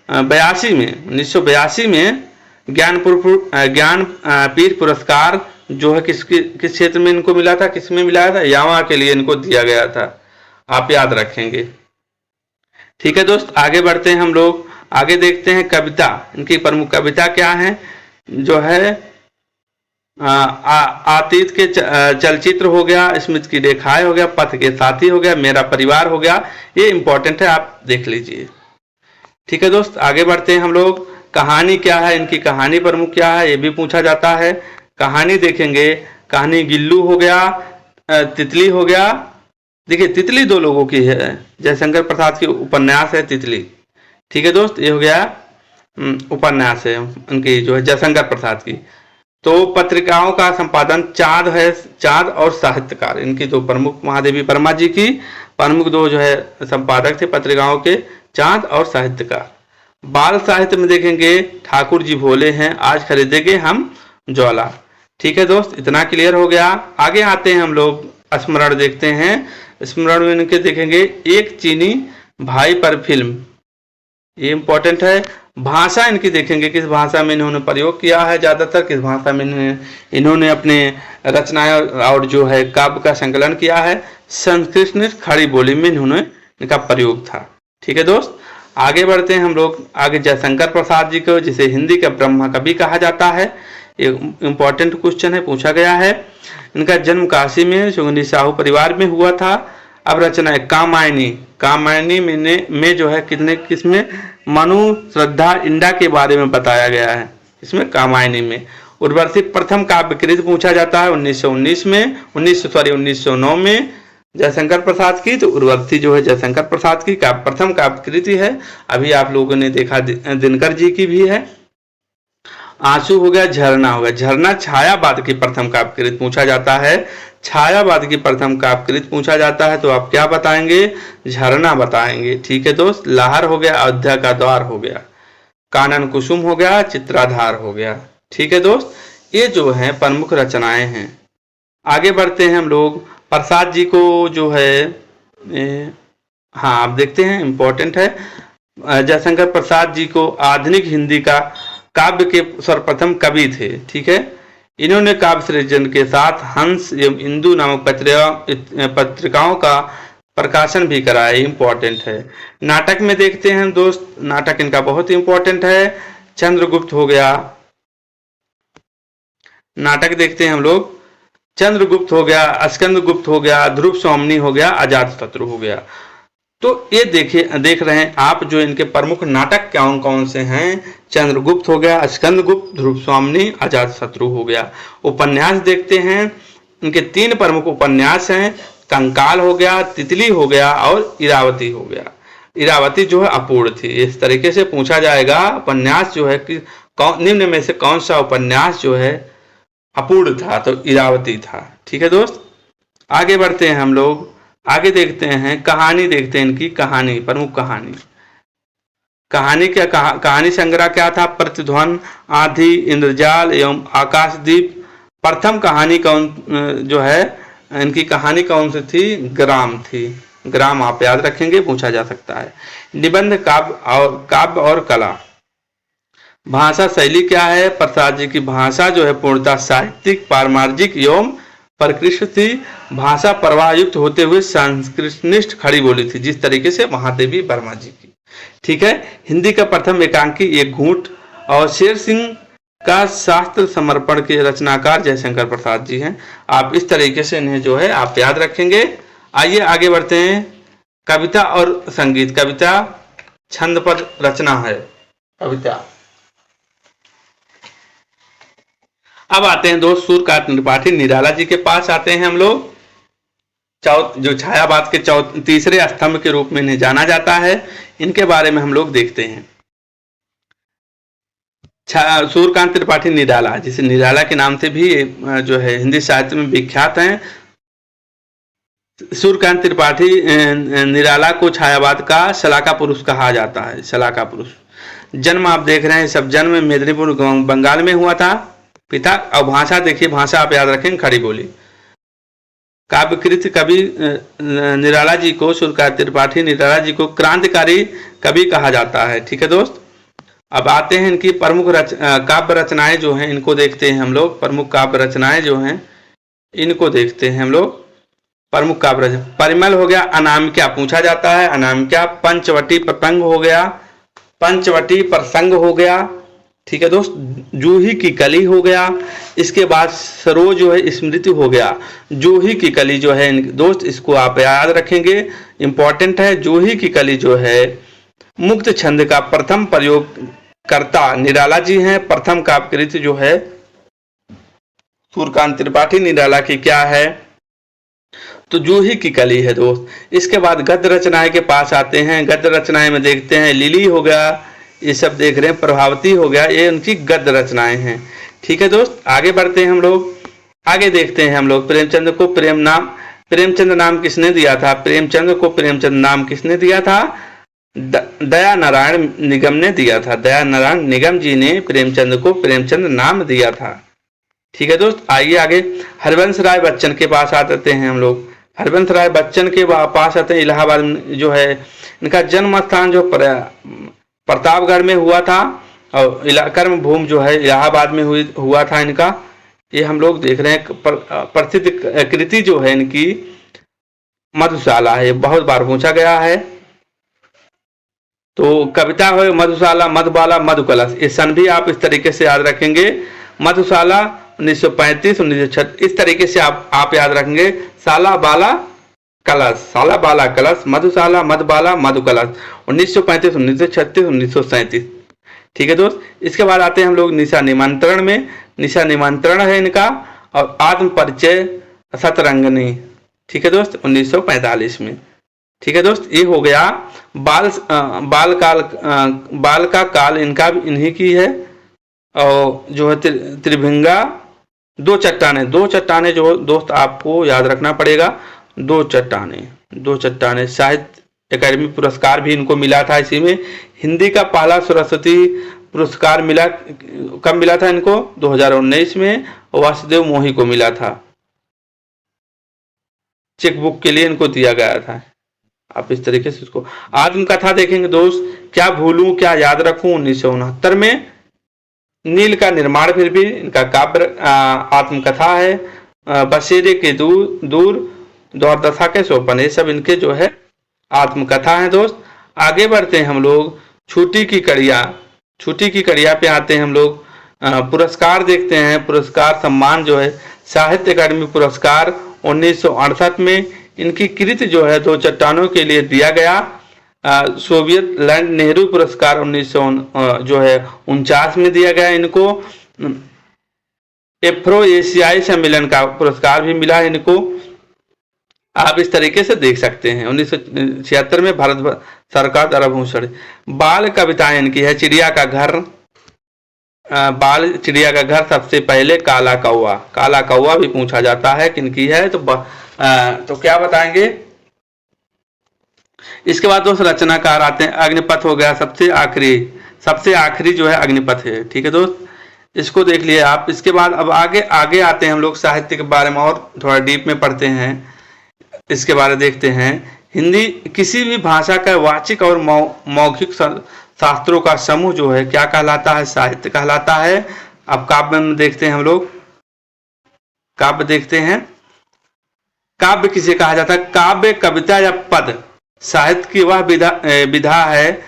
[SPEAKER 2] 1982 में ज्ञानपीठ पुरस्कार जो है किस क्षेत्र में इनको मिला था, किस में मिला था, यामा के लिए इनको दिया गया था, आप याद रखेंगे। ठीक है दोस्त, आगे बढ़ते हैं हम लोग, आगे देखते हैं कविता। इनकी प्रमुख कविता क्या है, जो है अतीत के चलचित्र हो गया, स्मृति की रेखाएं हो गया, पथ के साथी हो गया, मेरा परिवार हो गया, ये इंपॉर्टेंट है, आप देख लीजिए। ठीक है दोस्त, आगे बढ़ते हैं हम लोग। कहानी क्या है, इनकी कहानी प्रमुख क्या है, ये भी पूछा जाता है। कहानी देखेंगे, कहानी गिल्लू हो गया, तितली हो गया। देखिए तितली दो लोगों की है, जयशंकर प्रसाद की उपन्यास है तितली। ठीक है दोस्त, ये हो गया उपन्यास है उनकी जो है जयशंकर प्रसाद की। तो पत्रिकाओं का संपादन चाँद है, चाँद और साहित्यकार, इनकी दो प्रमुख, महादेवी वर्मा जी की प्रमुख दो जो है संपादक थे पत्रिकाओं के, चाँद और साहित्यकार। बाल साहित्य में देखेंगे ठाकुर जी भोले हैं, आज खरीदेंगे हम ज्वाला। ठीक है दोस्त, इतना क्लियर हो गया। आगे आते हैं हम लोग, स्मरण देखते हैं। स्मरण में इनके देखेंगे एक चीनी भाई पर फिल्म, ये इंपॉर्टेंट है। भाषा इनकी देखेंगे, किस भाषा में इन्होंने प्रयोग किया है, ज़्यादातर किस भाषा में इन्होंने अपने रचनाएं और जो है काव्य का संकलन किया है, संस्कृत खड़ी बोली में इन्होंने इनका प्रयोग था। ठीक है दोस्त, आगे बढ़ते हैं हम लोग। आगे जयशंकर प्रसाद जी को, जिसे हिंदी का ब्रह्मा कवि कहा जाता है, ये इंपॉर्टेंट क्वेश्चन है, पूछा गया है। इनका जन्म काशी में सुगंधी साहू परिवार में हुआ था। अब रचना है कामायनी, कामायनी में जो है किसमें मनु श्रद्धा इंडा के बारे में बताया गया है, इसमें कामायनी में। उर्वशी प्रथम काव्यकृत पूछा जाता है 1909 में जयशंकर प्रसाद की। तो उर्वशी जो है जयशंकर प्रसाद की प्रथम काव्यकृति है। अभी आप लोगों ने देखा दिनकर जी की भी है। आंसू हो गया, झरना हो गया। झरना छायावाद की प्रथम काव्यकृत पूछा जाता है, छायावाद की प्रथम काव्यकृत पूछा जाता है, तो आप क्या बताएंगे, झरना बताएंगे। ठीक है दोस्त, लहर हो गया, अयोध्या का द्वार हो गया, कानन कुसुम हो गया, चित्राधार हो गया। ठीक है दोस्त, ये जो है प्रमुख रचनाएं हैं। आगे बढ़ते हैं हम लोग। प्रसाद जी को जो है हाँ आप देखते हैं, इंपॉर्टेंट है। जयशंकर प्रसाद जी को आधुनिक हिंदी का काव्य के सर्वप्रथम कवि थे। ठीक है, इन्होंने काव्य सृजन के साथ हंस एवं इंदु नामक पत्रिकाओं का प्रकाशन भी कराया, इंपॉर्टेंट है। नाटक में देखते हैं दोस्त, नाटक इनका बहुत इंपॉर्टेंट है। चंद्रगुप्त हो गया, नाटक देखते हैं हम लोग, चंद्रगुप्त हो गया, स्कंदगुप्त हो गया, ध्रुव स्वामिनी हो गया, अजातशत्रु हो गया। तो ये देख रहे हैं आप जो इनके प्रमुख नाटक कौन कौन से हैं, चंद्रगुप्त हो गया, स्कंदगुप्त, ध्रुव स्वामिनी, अजातशत्रु हो गया। उपन्यास देखते हैं, इनके 3 प्रमुख उपन्यास हैं, कंकाल हो गया, तितली हो गया और इरावती हो गया। इरावती जो है अपूर्ण थी। इस तरीके से पूछा जाएगा उपन्यास जो है कि निम्न में से कौन सा उपन्यास जो है अपूर्ण था, तो इरावती था। ठीक है दोस्त, आगे बढ़ते हैं हम लोग। आगे देखते हैं कहानी, देखते हैं इनकी कहानी, प्रमुख कहानी। कहानी क्या, कहानी संग्रह क्या था, प्रतिध्वनि, आंधी, इंद्रजाल एवं आकाशदीप। प्रथम कहानी कौन जो है इनकी कहानी कौन सी थी, ग्राम थी। ग्राम आप याद रखेंगे, पूछा जा सकता है। निबंध, काव्य और कला। भाषा शैली क्या है, प्रसाद जी की भाषा जो है पूर्णतः साहित्यिक, पारमार्जिक एवं परिष्कृत थी। भाषा प्रवाहयुक्त होते हुए संस्कृतनिष्ठ खड़ी बोली थी, जिस तरीके से महादेवी वर्मा जी की। ठीक है, हिंदी का प्रथम एकांकी एक घूंट और शेर सिंह का शास्त्र समर्पण के रचनाकार जयशंकर प्रसाद जी हैं। आप इस तरीके से इन्हें जो है आप याद रखेंगे। आइए आगे बढ़ते हैं। कविता और संगीत। कविता छंदपद रचना है कविता। अब आते हैं दोस्त सूर्यकांत त्रिपाठी निराला जी के पास आते हैं हम लोग। जो छायावाद के तीसरे स्तंभ के रूप में इन्हें जाना जाता है, इनके बारे में हम लोग देखते हैं। सूर्यकांत त्रिपाठी निराला, जिसे निराला के नाम से भी जो है हिंदी साहित्य में विख्यात हैं। सूर्यकांत त्रिपाठी निराला को छायावाद का शलाका पुरुष कहा जाता है, शलाका पुरुष। जन्म आप देख रहे हैं, सब जन्म मेदिनीपुर बंगाल में हुआ था। पिता और भाषा देखिए, भाषा आप याद रखें खड़ी बोली। काव्यकृत कवि निराला जी को, सूर्यकांत त्रिपाठी निराला जी को क्रांतिकारी कवि कहा जाता है। ठीक है दोस्त, अब आते हैं इनकी प्रमुख काव्य रचनाएं जो हैं, इनको देखते हैं हम लोग। प्रमुख काव्य रचनाएं जो हैं इनको देखते हैं हम लोग। प्रमुख काव्य रचना परिमल हो गया, अनामिका पूछा जाता है, अनामिका। पंचवटी प्रसंग हो गया, पंचवटी प्रसंग हो गया। ठीक है दोस्त, जूही की कली हो गया। इसके बाद सरोज जो है स्मृति हो गया। जूही की कली जो है दोस्त, इसको आप याद रखेंगे, इंपॉर्टेंट है। जूही की कली जो है मुक्त छंद का प्रथम प्रयोग करता निराला जी हैं। प्रथम काव्यकृति जो है सूर्यकांत त्रिपाठी निराला की क्या है, तो जूही की कली है दोस्त। इसके बाद गद्य रचनाएं के पास आते हैं। गद्य रचनाएं में देखते हैं लिली हो गया, ये सब देख रहे हैं, प्रभावती हो गया, ये उनकी गद्य रचनाएं हैं। ठीक है दोस्त, आगे बढ़ते हैं हम लोग। आगे देखते हैं हम लोग प्रेमचंद को प्रेमचंद नाम किसने दिया था? प्रेमचंद को प्रेमचंद नाम किसने दिया था? दया नारायण निगम ने दिया था। दया नारायण निगम जी ने प्रेमचंद को प्रेमचंद नाम दिया था। ठीक है दोस्त, आइए आगे। हरिवंश राय बच्चन के पास आते हैं हम लोग। हरिवंश राय बच्चन के पास आते हैं। इलाहाबाद में जो है इनका जन्म स्थान जो प्रतापगढ़ में हुआ था, और कर्म भूमि जो है इलाहाबाद में हुआ था इनका। ये हम लोग देख रहे हैं। प्रसिद्ध कृति जो है इनकी मधुशाला है, बहुत बार पूछा गया है। तो कविता है मधुशाला, मधुबाला, मधुकलश। ये सन भी आप इस तरीके से याद रखेंगे। मधुशाला 1935, 1936, इस तरीके से आप याद रखेंगे। साला बाला कलश, साला बाला कलश, मधुशाला, मधुबाला, मधुकलश, 1935, 1936, 1937। ठीक है दोस्त, इसके बाद आते हैं हम लोग निशा निमंत्रण में। निशा निमंत्रण है इनका, और आत्म परिचय सतरंगनी। ठीक है दोस्त, 1945 में। ठीक है दोस्त, ये हो गया। बाल का काल इनका इन्हीं की है। और जो है त्रिभंगा, दो चट्टाने जो दोस्त आपको याद रखना पड़ेगा। दो चट्टाने साहित्य अकादमी पुरस्कार भी इनको मिला था इसी में। हिंदी का पहला सरस्वती पुरस्कार मिला, कब मिला था इनको? 2019 में वासुदेव मोही को मिला था। चेक बुक के लिए इनको दिया गया था। आप इस तरीके से इसको आत्मकथा देखेंगे दोस्त। क्या भूलूं क्या याद रखूं, 1969 में। नील का निर्माण फिर भी इनका काव्य आत्मकथा है। बसेरे के दूर, द्वारदशा के सोपन, ये सब इनके जो है आत्मकथा है दोस्त। आगे बढ़ते हैं हम लोग। छुट्टी की कड़िया पे आते हैं हम लोग। पुरस्कार देखते हैं। पुरस्कार सम्मान जो है साहित्य अकादमी पुरस्कार 1968 में इनकी कृति जो है दो चट्टानों के लिए दिया गया। सोवियत लैंड नेहरू पुरस्कार 1949 में दिया गया इनको। एफ्रो एशियाई सम्मेलन का पुरस्कार भी मिला है इनको। आप इस तरीके से देख सकते हैं। 1976 में भारत सरकार द्वारा भूषण। बाल कविताएं इनकी है। चिड़िया का घर, सबसे पहले काला कौवा भी पूछा जाता है किनकी है, तो क्या बताएंगे। इसके बाद दोस्त रचनाकार आते हैं। अग्निपथ हो गया, सबसे आखिरी जो है अग्निपथ है। ठीक है दोस्त, इसको देख लिए आप। इसके बाद अब आगे आते हैं हम लोग साहित्य के बारे में और थोड़ा डीप में पढ़ते हैं। इसके बारे में देखते हैं। हिंदी किसी भी भाषा का वाचिक और मौखिक शास्त्रों का समूह जो है क्या कहलाता है? साहित्य कहलाता है। अब काव्य में देखते हैं हम लोग। काव्य देखते हैं। काव्य किसे कहा जाता है? काव्य कविता या पद साहित्य की वह विधा है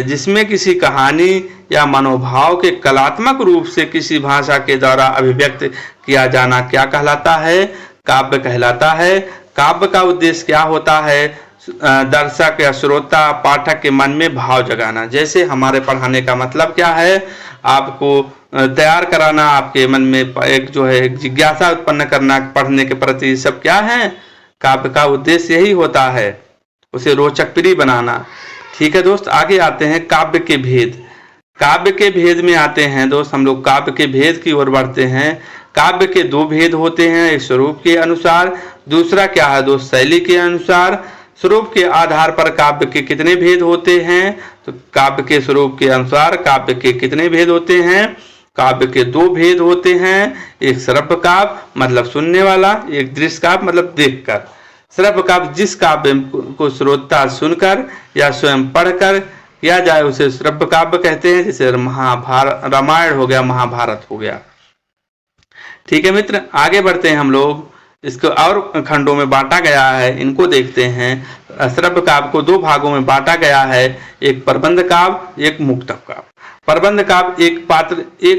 [SPEAKER 2] जिसमें किसी कहानी या मनोभाव के कलात्मक रूप से किसी भाषा के द्वारा अभिव्यक्त किया जाना क्या कहलाता है? काव्य कहलाता है। काव्य का उद्देश्य क्या होता है? दर्शक या श्रोता पाठक के मन में भाव जगाना। जैसे हमारे पढ़ाने का मतलब क्या है? आपको तैयार कराना, आपके मन में एक जो है जिज्ञासा उत्पन्न करना पढ़ने के प्रति, सब क्या है? काव्य का उद्देश्य यही होता है, उसे रोचक प्रिय बनाना। ठीक है दोस्त, आगे आते हैं काव्य के भेद। काव्य के भेद में आते हैं दोस्त हम लोग। काव्य के भेद की ओर बढ़ते हैं। काव्य के दो भेद होते हैं, एक स्वरूप के अनुसार, दूसरा क्या है दोस्त? शैली के अनुसार। स्वरूप के आधार पर काव्य के कितने भेद होते हैं? तो काव्य के स्वरूप के अनुसार काव्य के कितने भेद होते हैं? काव्य के दो भेद होते हैं, एक श्रव्य काव्य मतलब सुनने वाला, एक दृश्य काव्य मतलब देखकर। श्रव्य काव्य जिस काव्य को श्रोता सुनकर या स्वयं पढ़कर किया जाए उसे श्रव्य काव्य कहते हैं, जैसे महाभारत, रामायण हो गया, महाभारत हो गया। ठीक है मित्र, आगे बढ़ते हैं हम लोग। इसको और खंडों में बांटा गया है, इनको देखते हैं। श्रव्य काव्य को दो भागों में बांटा गया है, एक प्रबंध काव्य, एक मुक्तक काव्य। प्रबंध काव्य एक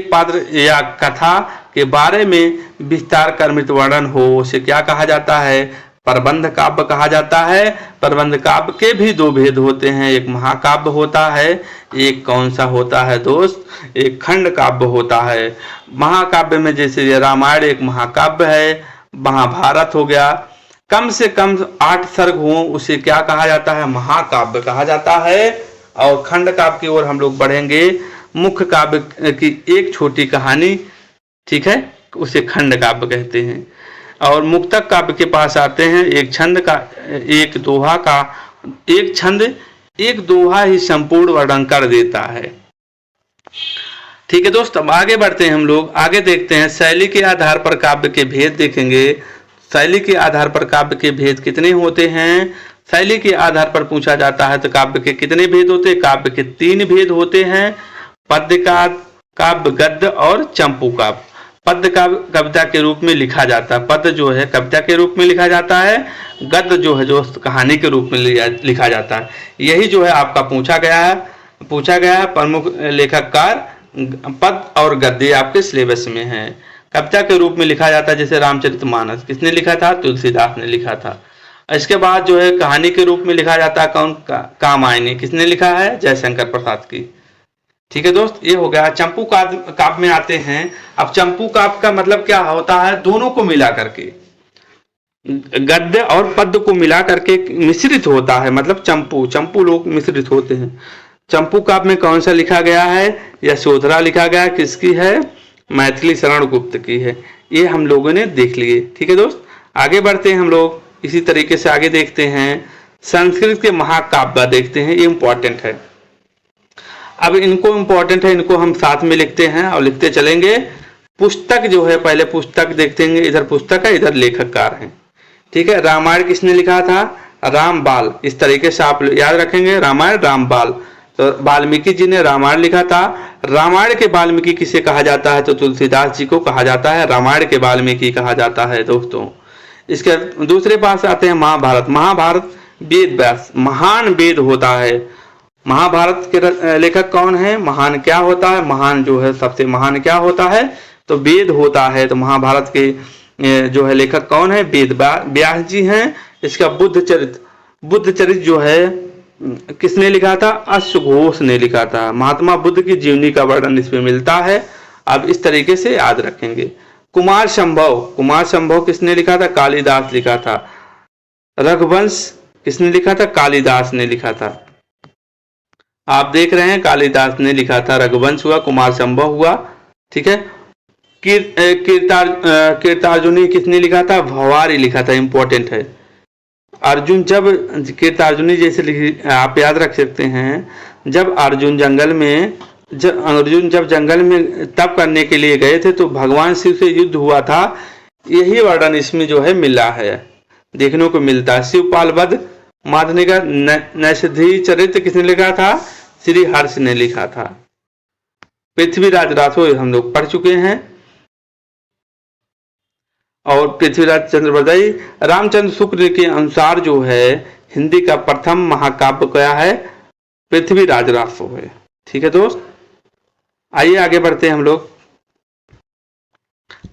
[SPEAKER 2] पात्र या कथा के बारे में विस्तार कर्मित वर्णन हो, उसे क्या कहा जाता है? प्रबंध काव्य कहा जाता है। प्रबंध काव्य के भी दो भेद होते हैं, एक महाकाव्य होता है, एक कौन सा होता है दोस्त? एक खंड काव्य होता है। महाकाव्य में जैसे रामायण एक महाकाव्य है, महाभारत हो गया, कम से कम 8 सर्ग हो, उसे क्या कहा जाता है? महाकाव्य कहा जाता है। और खंड काव्य की ओर हम लोग बढ़ेंगे, मुख्य काव्य की एक छोटी कहानी, ठीक है, उसे खंड काव्य कहते हैं। और मुक्तक काव्य के पास आते हैं, एक छंद एक दोहा ही संपूर्ण वर्णन कर देता है। ठीक है दोस्त, अब आगे बढ़ते हैं हम लोग। आगे देखते हैं शैली के आधार पर काव्य के भेद देखेंगे। शैली के आधार पर काव्य के भेद कितने होते हैं? शैली के आधार पर पूछा जाता है तो काव्य के कितने भेद होते हैं? काव्य के 3 भेद होते हैं, पद्य काव्य, गद्य और चंपू काव्य। पद्य काव्य कविता के रूप में लिखा जाता है, पद्य जो है कविता के रूप में लिखा जाता है, गद्य जो है जो कहानी के रूप में लिखा जाता है। यही जो है आपका पूछा गया है प्रमुख लेखककार पद्य और गद्य आपके सिलेबस में है। कविता के रूप में लिखा जाता है, जैसे रामचरितमानस किसने लिखा था? तुलसीदास ने लिखा था। इसके बाद जो है कहानी के रूप में लिखा जाता है, कौन? कामायनी किसने लिखा है? जयशंकर प्रसाद की। ठीक है दोस्त, ये हो गया। चंपू काव्य में आते हैं। अब चंपू काव्य का मतलब क्या होता है? दोनों को मिला करके, गद्य और पद्य को मिला करके मिश्रित होता है, मतलब चंपू लोग मिश्रित होते हैं। चंपू काव्य में कौन सा लिखा गया है? यशोधरा लिखा गया है, किसकी है? मैथिली शरण गुप्त की है। ये हम लोगों ने देख लिए। ठीक है दोस्त, आगे बढ़ते हैं हम लोग। इसी तरीके से आगे देखते हैं संस्कृत के महाकाव्य देखते हैं, ये इंपॉर्टेंट है। अब इनको हम साथ में लिखते हैं और लिखते चलेंगे। पुस्तक जो है, पहले पुस्तक देखते हैं, इधर पुस्तक है, इधर लेखककार है। ठीक है, रामायण किसने लिखा था? रामबाल। इस तरीके से आप याद रखेंगे, रामायण रामबाल। तो वाल्मीकि जी ने रामायण लिखा था। रामायण के वाल्मीकि किसे कहा जाता है? तो तुलसीदास जी को कहा जाता है, रामायण के वाल्मीकि कहा जाता है दोस्तों। इसके दूसरे पास आते हैं महाभारत। महाभारत वेद व्यास, महान वेद होता है। महाभारत के लेखक कौन है? महान क्या होता है? महान जो है सबसे महान क्या होता है? तो वेद होता है। तो महाभारत के जो है लेखक कौन है? वेद व्यास जी हैं। इसका बुद्ध चरित जो है किसने लिखा था? अश्वघोष ने लिखा था। महात्मा बुद्ध की जीवनी का वर्णन इसमें मिलता है। अब इस तरीके से याद रखेंगे। कुमार संभव किसने लिखा था? कालिदास लिखा था। रघुवंश किसने लिखा था? कालिदास ने लिखा था। आप देख रहे हैं, कालिदास ने लिखा था। रघुवंश हुआ, कुमार संभव हुआ। ठीक है, कीर्तार्जुनी किसने लिखा था? भवारी लिखा था, इंपॉर्टेंट है। अर्जुन जब कीर्तार्जुनी जैसे आप याद रख सकते हैं, जब अर्जुन जंगल में तप करने के लिए गए थे तो भगवान शिव से युद्ध हुआ था। यही वर्णन इसमें जो है मिला है, देखने को मिलता है। शिवपाल वध माधने का नैषधि चरित्र किसने लिखा था? श्री हर्ष ने लिखा था। पृथ्वीराज राठौर हम लोग पढ़ चुके हैं। और पृथ्वीराज चंद्रवर्धई, रामचंद्र शुक्ल के अनुसार जो है हिंदी का प्रथम महाकाव्य क्या है? पृथ्वीराज राठौर है। ठीक है दोस्त, आइए आगे बढ़ते हैं हम लोग।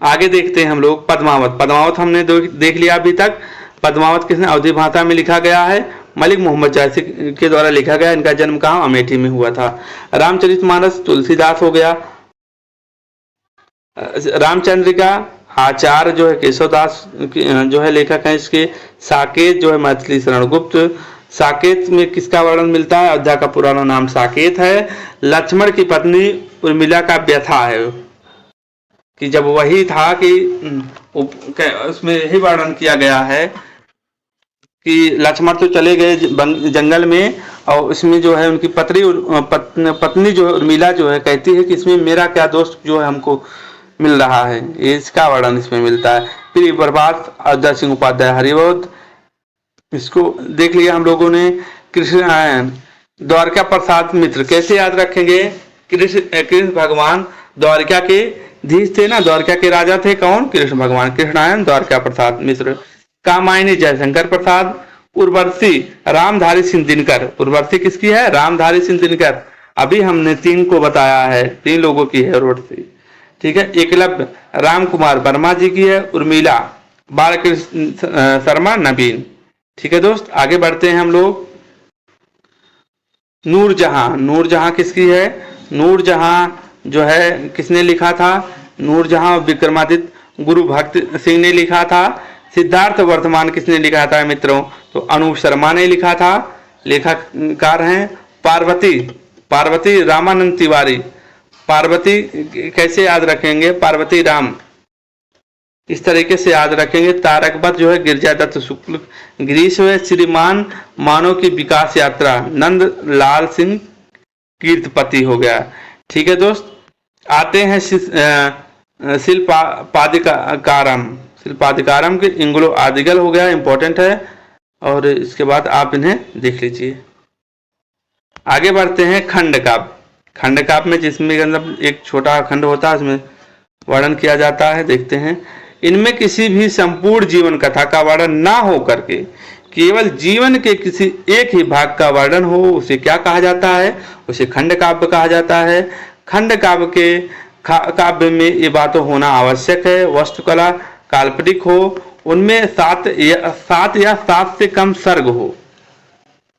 [SPEAKER 2] आगे देखते हैं हम लोग पद्मावत हमने देख लिया अभी तक। पद्मावत किसने? अवधी भाषा में लिखा गया है, मलिक मोहम्मद जायसी के द्वारा लिखा गया। इनका जन्म कहाँ? अमेठी में हुआ था। रामचरितमानस तुलसीदास हो गया। रामचंद्रिका आचार्य जो है केशवदास जो है लेखक है इसके। साकेत जो है मैथिली शरण गुप्त। साकेत में किसका वर्णन मिलता है? अयोध्या का पुराना नाम साकेत है। लक्ष्मण की पत्नी उर्मिला का व्यथा है कि जब वही था कि उसमें यही वर्णन किया गया है कि लक्ष्मण तो चले गए जंगल में और इसमें जो है उनकी पत्नी जो है उर्मिला जो है कहती है कि इसमें मेरा क्या दोस्त जो है हमको मिल रहा है, ये इसका वर्णन इसमें मिलता है। फिर बर्बाद अयोध्या सिंह उपाध्याय हरिवोध, इसको देख लिया हम लोगों ने। कृष्ण द्वारका प्रसाद मिश्र, कैसे याद रखेंगे, कृष्ण भगवान द्वारका के धीश थे ना, द्वारका के राजा थे कौन, कृष्ण भगवान, कृष्णायन द्वारका प्रसाद मिश्र। कामायनी जयशंकर प्रसाद। उर्वशी रामधारी सिंह दिनकर, उर्वशी किसकी है, रामधारी सिंह दिनकर, अभी हमने 3 को बताया है, 3 लोगों की है उर्वशी, ठीक है। एकलव्य राम कुमार वर्मा जी की है। उर्मिला बालकृष्ण शर्मा नवीन, ठीक है दोस्त। आगे बढ़ते हैं हम लोग। नूरजहां, नूरजहां किसकी है, नूरजहां जो है किसने लिखा था, नूरजहां विक्रमादित्य गुरु भक्त सिंह ने लिखा था। सिद्धार्थ वर्तमान किसने लिखा था मित्रों, तो अनूप शर्मा ने लिखा था, लेखककार हैं। पार्वती, पार्वती रामानंद तिवारी, पार्वती कैसे याद रखेंगे, पार्वती राम, इस तरीके से याद रखेंगे। तारकवत जो है गिरिजादत्त शुक्ल, गिरीश है श्रीमान मानव की विकास यात्रा, नंद लाल सिंह कीर्तपति हो गया, ठीक है दोस्त। आते हैं शिल्पादिकारम, शिल्पादिकारम के इंग्लो आदिगल हो गया, इंपॉर्टेंट है, और इसके बाद आप इन्हें देख लीजिए। आगे बढ़ते हैं खंड काव्य, खंड काव्य में जिसमें एक छोटा खंड होता है उसमें वर्णन किया जाता है, देखते हैं। इनमें किसी भी संपूर्ण जीवन कथा का वर्णन ना हो करके केवल जीवन के किसी एक ही भाग का वर्णन हो, उसे क्या कहा जाता है, उसे खंड काव्य कहा जाता है। खंड काव्य के काव्य में ये बातें होना आवश्यक है, वस्तुकला काल्पनिक हो, उनमें 7 या 7 से कम सर्ग हो,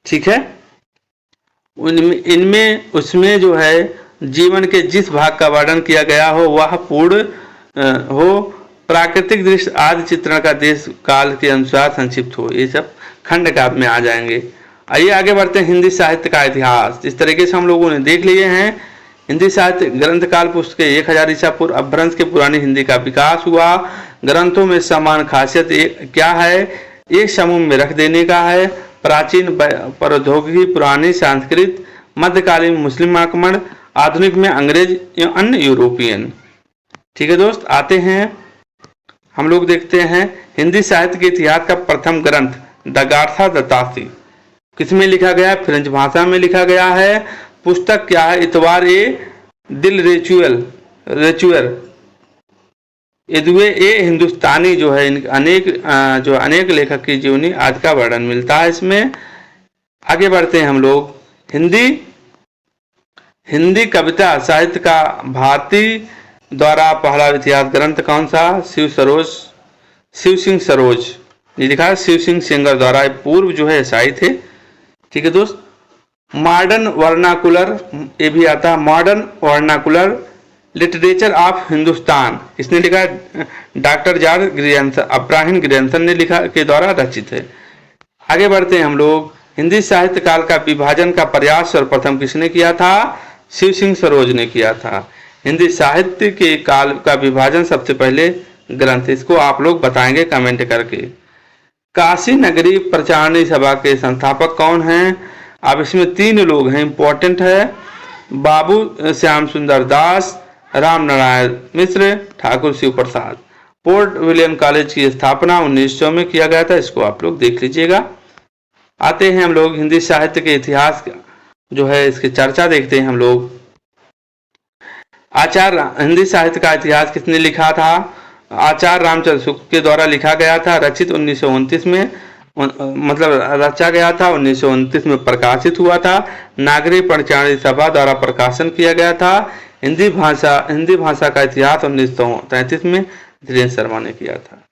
[SPEAKER 2] ठीक है। इनमें उसमें जो है जीवन के जिस भाग का वर्णन किया गया हो वह पूर्ण हो, प्राकृतिक दृश्य आदि चित्रण का देश काल के अनुसार संक्षिप्त हो, ये सब खंड काव्य में आ जाएंगे। आइए आगे बढ़ते हैं हिंदी साहित्य का इतिहास। इस तरीके से हम लोगों ने देख लिए हैं हिंदी साहित्य ग्रंथ काल पुस्तक के 1000 ईसा पूर्व अपभ्रंश के पुरानी हिंदी का विकास हुआ। ग्रंथों में समान खासियत क्या है, एक समूह में रख देने का है, प्राचीन प्रौद्योगिकी, पुरानी संस्कृत, मध्यकालीन मुस्लिम आक्रमण, आधुनिक में अंग्रेज या अन्य यूरोपियन, ठीक है दोस्त। आते हैं हम लोग देखते हैं हिंदी साहित्य के इतिहास का प्रथम ग्रंथ द गाथा द तासी किसमें लिखा गया है, फ्रेंच भाषा में लिखा गया है। पुस्तक क्या है, इतवार ए दिल रेचुअर इदुए ए हिंदुस्तानी जो है अनेक लेखक की जीवनी आज का वर्णन मिलता है इसमें। आगे बढ़ते हैं हम लोग। हिंदी कविता साहित्य का भारती द्वारा पहला इतिहास ग्रंथ कौन सा, शिव सिंह सरोज, ये लिखा है शिव सिंह सेंगर द्वारा, पूर्व जो है ईसाई थे, ठीक है दोस्त। मॉडर्न वर्नाकुलर, ये भी आता है, modern vernacular literature of Hindustan, इसने लिखा है doctor George Grierson, Abraham Grierson ने लिखा के द्वारा रचित है। आगे बढ़ते हैं हम लोग। हिंदी साहित्य काल का विभाजन का प्रयास सर्वप्रथम किसने किया था, शिव सिंह सरोज ने किया था। हिंदी साहित्य के काल का विभाजन सबसे पहले ग्रंथ, इसको आप लोग बताएंगे कमेंट करके। काशी नगरी प्रचारणी सभा के संस्थापक कौन हैं, अब इसमें 3 लोग हैं, इंपॉर्टेंट है। बाबू श्याम सुंदर दास, राम नारायण मिश्र, ठाकुर शिव प्रसाद। पोर्ट विलियम कॉलेज की स्थापना 1900 में किया गया था, इसको आप लोग देख लीजिएगा। आते हैं हम लोग हिंदी साहित्य के इतिहास जो है इसकी चर्चा देखते हैं हम लोग। आचार्य हिंदी साहित्य का इतिहास किसने लिखा था, आचार्य रामचंद्र शुक्ल के द्वारा लिखा गया था, रचित 1929 में, मतलब रचा गया था, 1929 में प्रकाशित हुआ था। नागरिक प्रचारणी सभा द्वारा प्रकाशन किया गया था। हिंदी भाषा का इतिहास 1933 में धीरेन्द्र शर्मा ने किया था।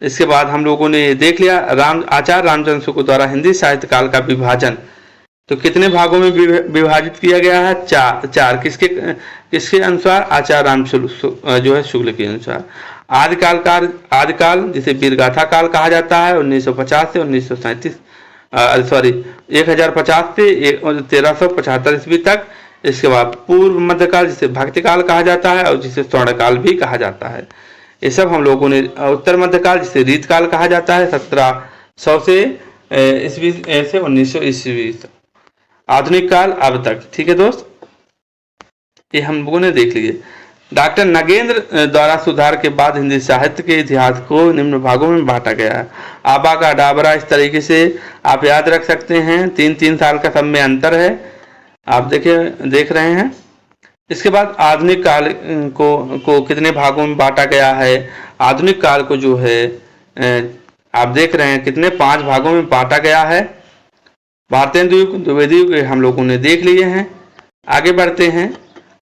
[SPEAKER 2] इसके बाद हम लोगों ने देख लिया आचार्य रामचंद्र शुक्ल द्वारा हिंदी साहित्य काल का विभाजन, तो कितने भागों में विभाजित किया गया है, 4। किसके अनुसार, आचार्य रामचंद्र जो है शुक्ल के अनुसार। आदिकाल जिसे वीरगाथा काल कहा जाता है 1950 से 1937 1050 से 1375 ईस्वी तक। इसके बाद पूर्व मध्यकाल जिसे भक्तिकाल कहा जाता है और जिसे स्वर्णकाल भी कहा जाता है। ये सब हम लोगों ने। उत्तर मध्यकाल जिसे रीतकाल कहा जाता है 1700 से ईस्वी से 1900 ईस्वी तक। आधुनिक काल अब तक। ठीक है दोस्त, ये हम लोगों ने देख लिए। डॉक्टर नगेंद्र द्वारा सुधार के बाद हिंदी साहित्य के इतिहास को निम्न भागों में बांटा गया है। आबा का डाबरा इस तरीके से आप याद रख सकते हैं। 3-3 साल का सब में अंतर है, आप देख रहे हैं। इसके बाद आधुनिक काल को कितने भागों में बांटा गया है। आधुनिक काल को जो है आप देख रहे हैं कितने 5 भागों में बांटा गया है। भारतेंदु युग, द्विवेदी युग हम लोगों ने देख लिए हैं। आगे बढ़ते हैं।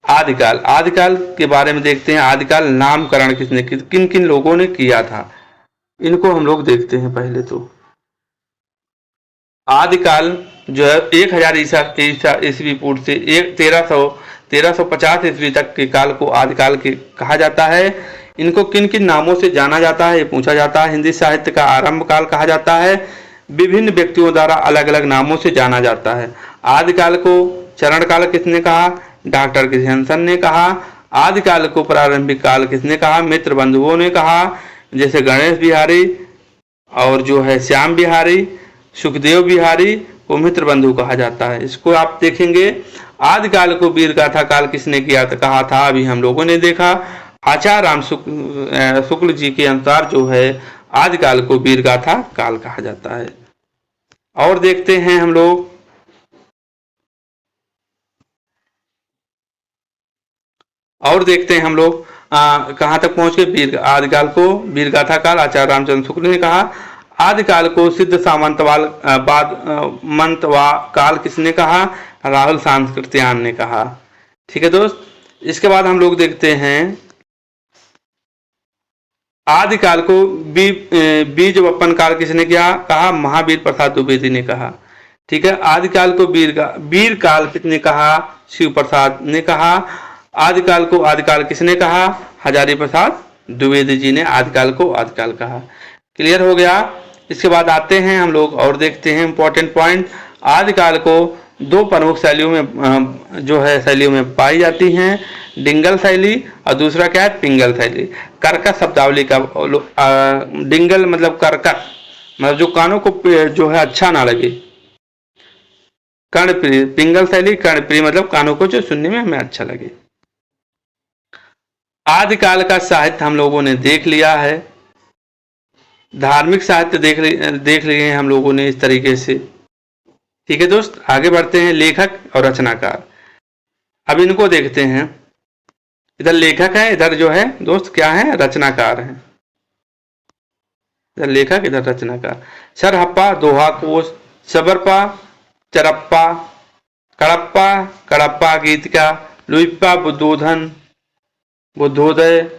[SPEAKER 2] आदिकाल, आदिकाल के बारे में देखते हैं। आदिकाल नामकरण किन किन लोगों ने किया था, इनको हम लोग देखते हैं। पहले तो आदिकाल जो है 1000 ईस्वी पूर्व से 1350 ईस्वी तक के काल को आदिकाल के कहा जाता है। इनको किन किन नामों से जाना जाता है ये पूछा जाता है। हिंदी साहित्य का आरंभ काल कहा जाता है। विभिन्न व्यक्तियों द्वारा अलग अलग नामों से जाना जाता है। आदिकाल को चरण काल किसने कहा, डॉक्टर क्रिश्चियनसन ने कहा। आदिकाल को प्रारंभिक काल किसने कहा, मित्र बंधुओं ने कहा, जैसे गणेश बिहारी और जो है श्याम बिहारी, सुखदेव बिहारी को मित्र बंधु कहा जाता है। इसको आप देखेंगे। आदिकाल को वीर गाथा काल किसने किया कहा था, अभी हम लोगों ने देखा। आचार्य राम शुक्ल जी के अनुसार जो है आदिकाल को वीर गाथा काल कहा जाता है। और देखते हैं हम लोग कहां तक पहुंच गए। आदिकाल को वीर गाथा काल आचार्य रामचंद्र शुक्ल ने कहा। आदिकाल को सिद्ध सामंतवा काल किसने कहा, राहुल सांस्कृत्यायन ने कहा। ठीक है दोस्त, इसके बाद हम लोग देखते हैं आदिकाल को बीज वपन काल किसने किया कहा, महावीर प्रसाद द्विवेदी ने कहा। ठीक है, आदिकाल को वीर काल किसने कहा, शिव प्रसाद ने कहा। आदिकाल को आदिकाल किसने कहा, हजारी प्रसाद द्विवेदी जी ने आदिकाल को आदिकाल कहा। क्लियर हो गया। इसके बाद आते हैं हम लोग और देखते हैं इंपॉर्टेंट पॉइंट। आदिकाल को 2 प्रमुख शैलियों में जो है शैलियों में पाई जाती हैं, डिंगल शैली और दूसरा क्या है, पिंगल शैली। कर्कश शब्दावली का डिंगल मतलब कर्कश, मतलब जो कानों को जो है अच्छा ना लगे। कर्णप्रिय, पिंगल शैली कर्णप्रिय मतलब कानों को जो सुनने में हमें अच्छा लगे। आदिकाल का साहित्य हम लोगों ने देख लिया है। धार्मिक साहित्य देख लिए हैं हम लोगों ने इस तरीके से। ठीक है दोस्त, आगे बढ़ते हैं। लेखक और रचनाकार, अब इनको देखते हैं। इधर लेखक है, इधर जो है दोस्त क्या है, रचनाकार है। इधर लेखक, इधर रचनाकार। सरहप्पा, दोहा कोश, सबरपा, चरप्पा, कड़प्पा गीतिका, लुइप्पा, बुद्धोदय,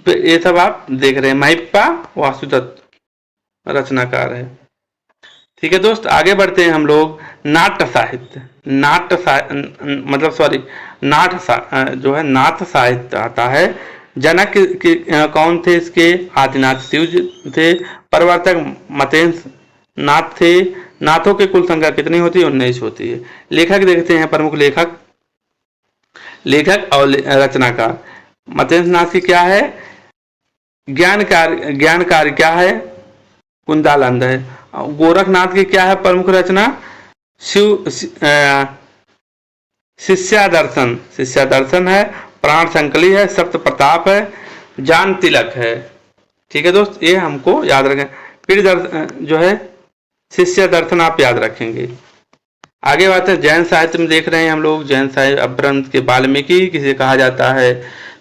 [SPEAKER 2] ये सब आप देख रहे हैं। महिप्पा वासुदत्त रचनाकार है। ठीक है दोस्त, आगे बढ़ते हैं हम लोग। नाट्य साहित्य, जो है नाथ साहित्य आता है। जनक कौन थे इसके, आदिनाथ शिव थे। प्रवर्तक मतेंद्र नाथ थे। नाथों की कुल संख्या कितनी होती है, 19 होती है। लेखक देखते हैं, प्रमुख लेखक और रचनाकार। मतेंद्र नाथ की क्या है, ज्ञानकार क्या है, कुंदालंद है। गोरखनाथ की क्या है प्रमुख रचना, शिष्यादर्शन है। प्राण संकली है। सप्त प्रताप है। जान तिलक है। ठीक है दोस्त, ये हमको याद रखें। फिर जो है शिष्य दर्शन आप याद रखेंगे। आगे बात है जैन साहित्य में देख रहे हैं हम लोग। जैन साहित्य अपभ्रंश के वाल्मीकि किसे कहा जाता है,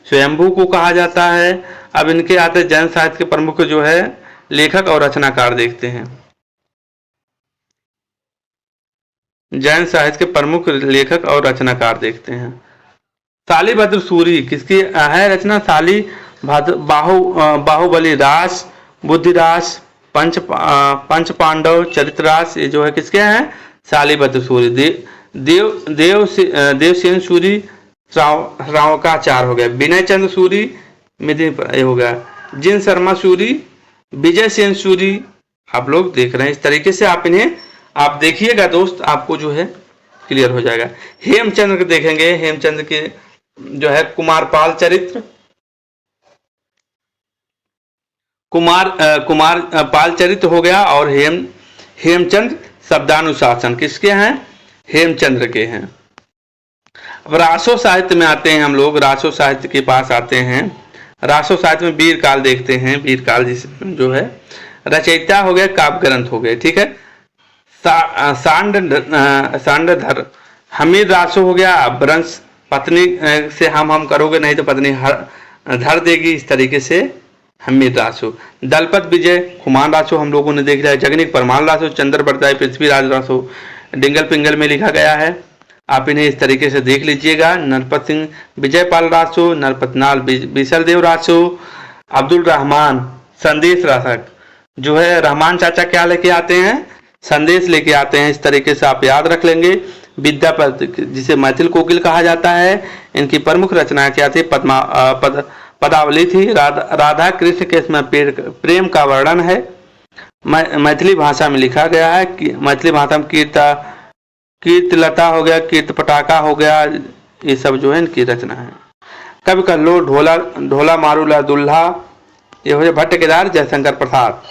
[SPEAKER 2] स्वयंभू को कहा जाता है। अब इनके आते जैन साहित्य के प्रमुख जो है लेखक और रचनाकार देखते हैं। जैन साहित्य के प्रमुख लेखक और रचनाकार देखते हैं। शालिभद्र सूरी किसकी है रचना, बाहुबली रास, बुद्धिरास, पंच पांडव, चरितरास, ये जो है किसके हैं, शालिभद्र सूरी। देवसेन सूरी श्रावकाचार्य हो गया। विनय चंद्र सूरी ये हो गया। जिन शर्मा सूरी, विजय सेन सूरी, आप लोग देख रहे हैं। इस तरीके से आप इन्हें आप देखिएगा दोस्त, आपको जो है क्लियर हो जाएगा। हेमचंद्र के देखेंगे। हेमचंद्र के जो है कुमारपाल चरित्र, कुमारपाल चरित्र हो गया। और हेमचंद्र शब्दानुशासन किसके हैं, हेमचंद्र के हैं। अब रासो साहित्य में आते हैं हम लोग, रासो साहित्य के पास आते हैं। रासो साहित्य में वीर काल देखते हैं। वीर काल जो है रचयिता हो गए, काव्य ग्रंथ हो गए, ठीक है। सांडधर हमीर रासो हो गया, वंश पत्नी से हम करोगे नहीं तो पत्नी धर देगी, इस तरीके से हमीर रासो। दलपत विजय खुमान रासो हम लोगों ने देख लिया। जगनिक परमाल रासो, चंद्र बरदाई पृथ्वीराज रासो डिंगल पिंगल में लिखा गया है, आप इन्हें इस तरीके से देख लीजिएगा। नरपत सिंह विजयपाल रासो, नरपतनाल बिसलदेव रासो, अब्दुल रहमान संदेश रासक जो है, रहमान चाचा क्या लेके आते हैं, संदेश लेके आते हैं, इस तरीके से आप याद रख लेंगे। विद्यापति जिसे मैथिल कोकिल कहा जाता है, इनकी प्रमुख रचना क्या थी, पदावली थी। राधा कृष्ण के इसमें प्रेम का वर्णन है, मैथिली भाषा में लिखा गया है। मैथिली भाषा में कीर्तलता हो गया, कीर्त पटाखा हो गया, ये सब जो है इनकी रचना है। कवि कल्लो ढोला मारूला दुल्हा, ये हो गया भट्ट केदार जयशंकर प्रसाद,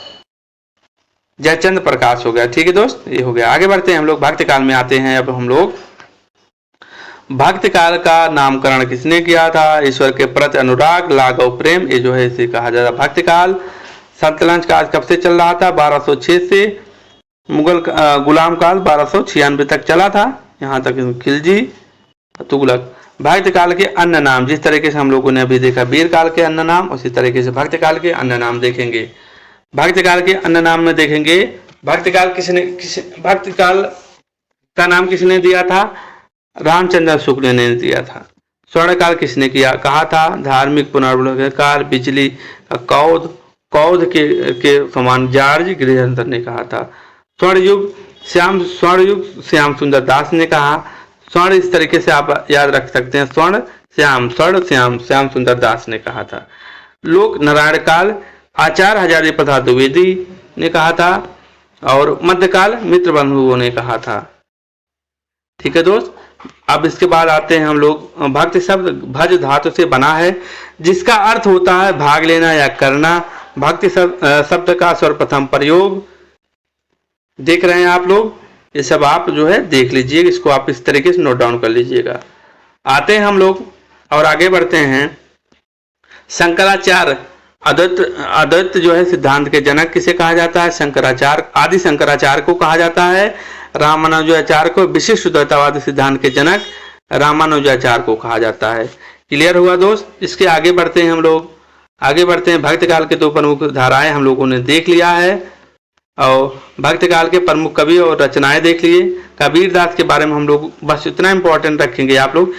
[SPEAKER 2] जयचंद्र प्रकाश हो गया, ठीक है दोस्त, ये हो गया। आगे बढ़ते हैं हम लोग, भक्ति काल में आते हैं। अब हम लोग भक्ति काल का नामकरण किसने किया था, ईश्वर के प्रति अनुराग लाघव प्रेम, ये जो है इसे कहा जाता है भक्ति काल। सल्तनत काल कब से चल रहा था, 1206 से। मुगल गुलाम काल 1296 तक चला था, यहाँ तक खिलजी तुगलक। भक्ति काल के अन्य नाम, जिस तरीके से हम लोगों ने अभी देखा वीर काल के अन्य नाम, उसी तरीके से भक्ति काल के अन्य नाम देखेंगे। भक्ति काल के अन्य नाम में देखेंगे, भक्ति काल भक्ति काल का नाम किसने दिया था, रामचंद्र शुक्ल ने दिया था। स्वर्ण काल किसने किया कहा था, धार्मिक पुनर्वलोकन काल बिजली का कौद के समान जॉर्ज गृहंधर ने कहा था। स्वर्ण युग श्याम सुंदर दास ने कहा। स्वर्ण इस तरीके से आप याद रख सकते हैं, स्वर्ण श्याम सुंदर दास ने कहा था। लोक नारायण काल आचार्य हजारी प्रसाद द्विवेदी ने कहा था, और मध्यकाल मित्र बंधुओं ने कहा था, ठीक है दोस्त। अब इसके बाद आते हैं हम लोग, भक्ति शब्द भज धातु से बना है, जिसका अर्थ होता है भाग लेना या करना। भक्ति शब्द का सर्वप्रथम प्रयोग देख रहे हैं आप लोग, ये सब आप जो है देख लीजिए, इसको आप इस तरीके से नोट डाउन कर लीजिएगा। आते हैं हम लोग और आगे बढ़ते हैं। शंकराचार्य अद्वैत जो है सिद्धांत के जनक किसे कहा जाता है, शंकराचार्य, आदि शंकराचार्य को कहा जाता है। रामानुजाचार्य को विशिष्ट द्वैतवाद सिद्धांत के जनक रामानुजाचार्य को कहा जाता है। क्लियर हुआ दोस्त। इसके आगे बढ़ते हैं हम लोग, आगे बढ़ते हैं। भक्ति काल के दो प्रमुख धाराएं हम लोगों ने देख लिया है, और भक्ति काल के प्रमुख कवि और रचनाएं देख लिए। कबीर दास के बारे में हम लोग बस इतना इंपॉर्टेंट रखेंगे आप लोग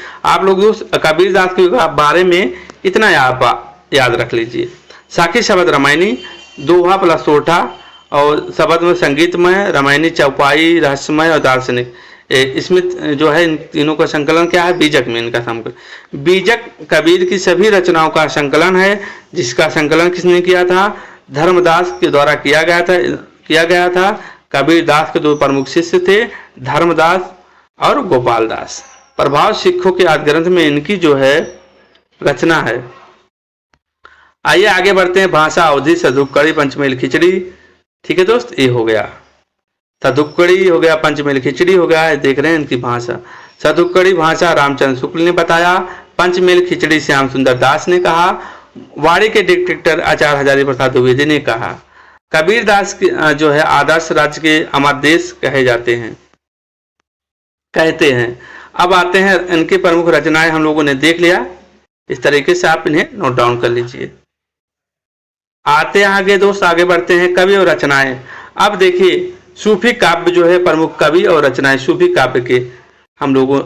[SPEAKER 2] दोस्त, कबीर दास के बारे में इतना याद रख लीजिए। साखी शब्द रामायणी, दोहा प्लस सोठा, और शब्द में संगीतमय, रामायणी चौपाई, रहस्यमय और दार्शनिक। इसमें जो है इन तीनों का संकलन क्या है, बीजक में इनका संकलन। बीजक कबीर की सभी रचनाओं का संकलन है, जिसका संकलन किसने किया था, धर्मदास के द्वारा किया गया था। कबीर दास के दो प्रमुख शिष्य थे, धर्मदास और गोपाल दास। प्रभाव सिखों के आदि ग्रंथ में इनकी जो है रचना है। आइए आगे बढ़ते हैं। भाषा अवधि, सदुक्कड़ी, पंचमेल खिचड़ी, ठीक है दोस्त, ये हो गया। सदुक्कड़ी हो गया, पंचमेल खिचड़ी हो गया है, देख रहे हैं इनकी भाषा। सदुक्कड़ी भाषा रामचंद्र शुक्ल ने बताया, पंचमेल खिचड़ी श्याम सुंदर दास ने कहा, वाड़ी के डिक्टेटर आचार्य हजारी प्रसाद द्विवेदी ने कहा। कबीर दास जो है आदर्श राज्य के अमरदेश कहते हैं। अब आते हैं, इनकी प्रमुख रचनाएं हम लोगों ने देख लिया, इस तरीके से आप इन्हें नोट डाउन कर लीजिए। आते हैं आगे दोस्त, आगे बढ़ते हैं। कवि और रचनाएं। अब देखिए, सूफी काव्य जो है प्रमुख कवि और रचनाएं सूफी काव्य के हम लोगों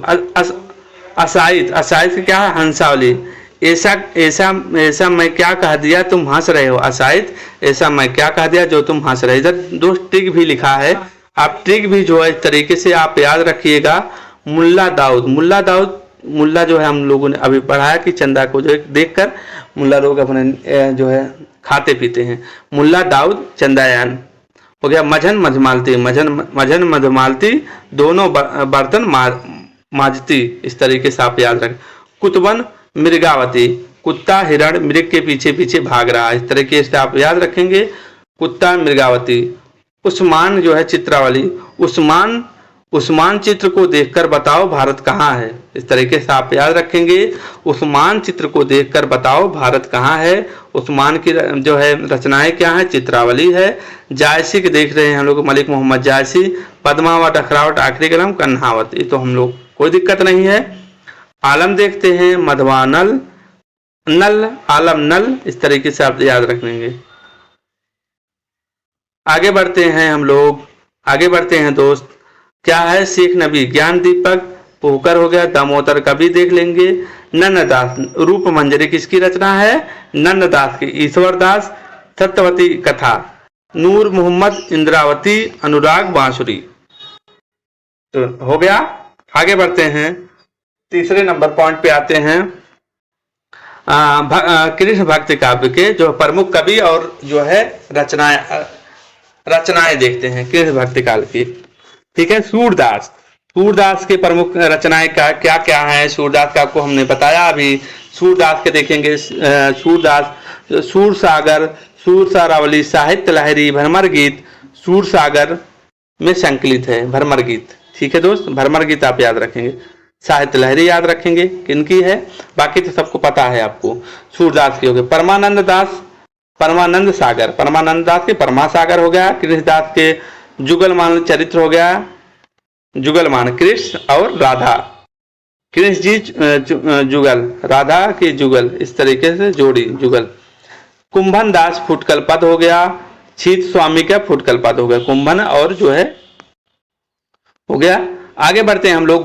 [SPEAKER 2] असाइद क्या है, हंसावली। ऐसा मैं क्या कह दिया तुम हंस रहे हो, असाइद ऐसा मैं क्या कह दिया जो तुम हंस रहे। इधर दोस्त ट्रिक भी लिखा है, आप ट्रिक भी जो है इस तरीके से आप याद रखिएगा। मुल्ला जो है हम लोगों ने अभी पढ़ाया कि चंदा को जो देखकर मुल्ला लोग अपने जो है खाते पीते हैं। मुल्ला दाऊद चंदायान हो गया। मझन मधमालती दोनों बर्तन माजती, इस तरीके से आप याद रखें। कुतबन मृगावती, कुत्ता हिरण मृग के पीछे पीछे भाग रहा है, इस तरीके से आप याद रखेंगे। कुत्ता मृगावती। उस्मान जो है चित्रावली, उस्मान उस मानचित्र को देखकर बताओ भारत कहाँ है। इस तरीके से आप याद रखेंगे, उस मानचित्र को देखकर बताओ भारत कहाँ है। उस मान की जो है रचनाएं क्या है, चित्रावली है। जायसी के देख रहे हैं हम लोग, मलिक मोहम्मद जायसी। पद्मावत, अखरावत, आखिरी कलम कन्हावत, ये तो हम लोग कोई दिक्कत नहीं है। आलम देखते हैं, मधवानल, नल, आलम नल, इस तरीके से आप याद रखेंगे। आगे बढ़ते हैं हम लोग, आगे बढ़ते हैं दोस्त। क्या है, शेख नबी, ज्ञान दीपक, पोकर हो गया, दामोदर कवि देख लेंगे। नन्नदास, रूप मंजरी किसकी रचना है, नन्नदास की। ईश्वर दास, सत्यवती कथा। नूर मोहम्मद, इंद्रावती, अनुराग बांसुरी। तो हो गया। आगे बढ़ते हैं, तीसरे नंबर पॉइंट पे आते हैं। कृष्ण भक्ति काव्य के जो प्रमुख कवि और जो है रचनाएं देखते हैं कृष्ण भक्ति काल की। ठीक है, सूरदास, सूरदास के प्रमुख रचनाएं क्या क्या है। सूरदास का आपको हमने बताया अभी। सूरदास के देखेंगे, सूरदास सूर सागर, सूर सारावली, साहित्य लहरी, भ्रमर गीत। सूर सागर में संकलित है भ्रमर गीत। ठीक है दोस्त, भ्रमर गीत आप याद रखेंगे। साहित्य लहरी याद रखेंगे किनकी है, बाकी तो सबको पता है आपको। सूरदास की हो गए। परमानंद दास, परमानंद सागर, परमानंद दास के परमा सागर हो गया। कृष्णदास के जुगलमान चरित्र हो गया। जुगलमान, कृष्ण और राधा, कृष्ण जी जुगल, राधा की जुगल, इस तरीके से जोड़ी जुगल। कुंभन दास फुटकल पद हो गया। शीत स्वामी का फुटकल पद हो गया। कुंभन और जो है हो गया। आगे बढ़ते हैं हम लोग,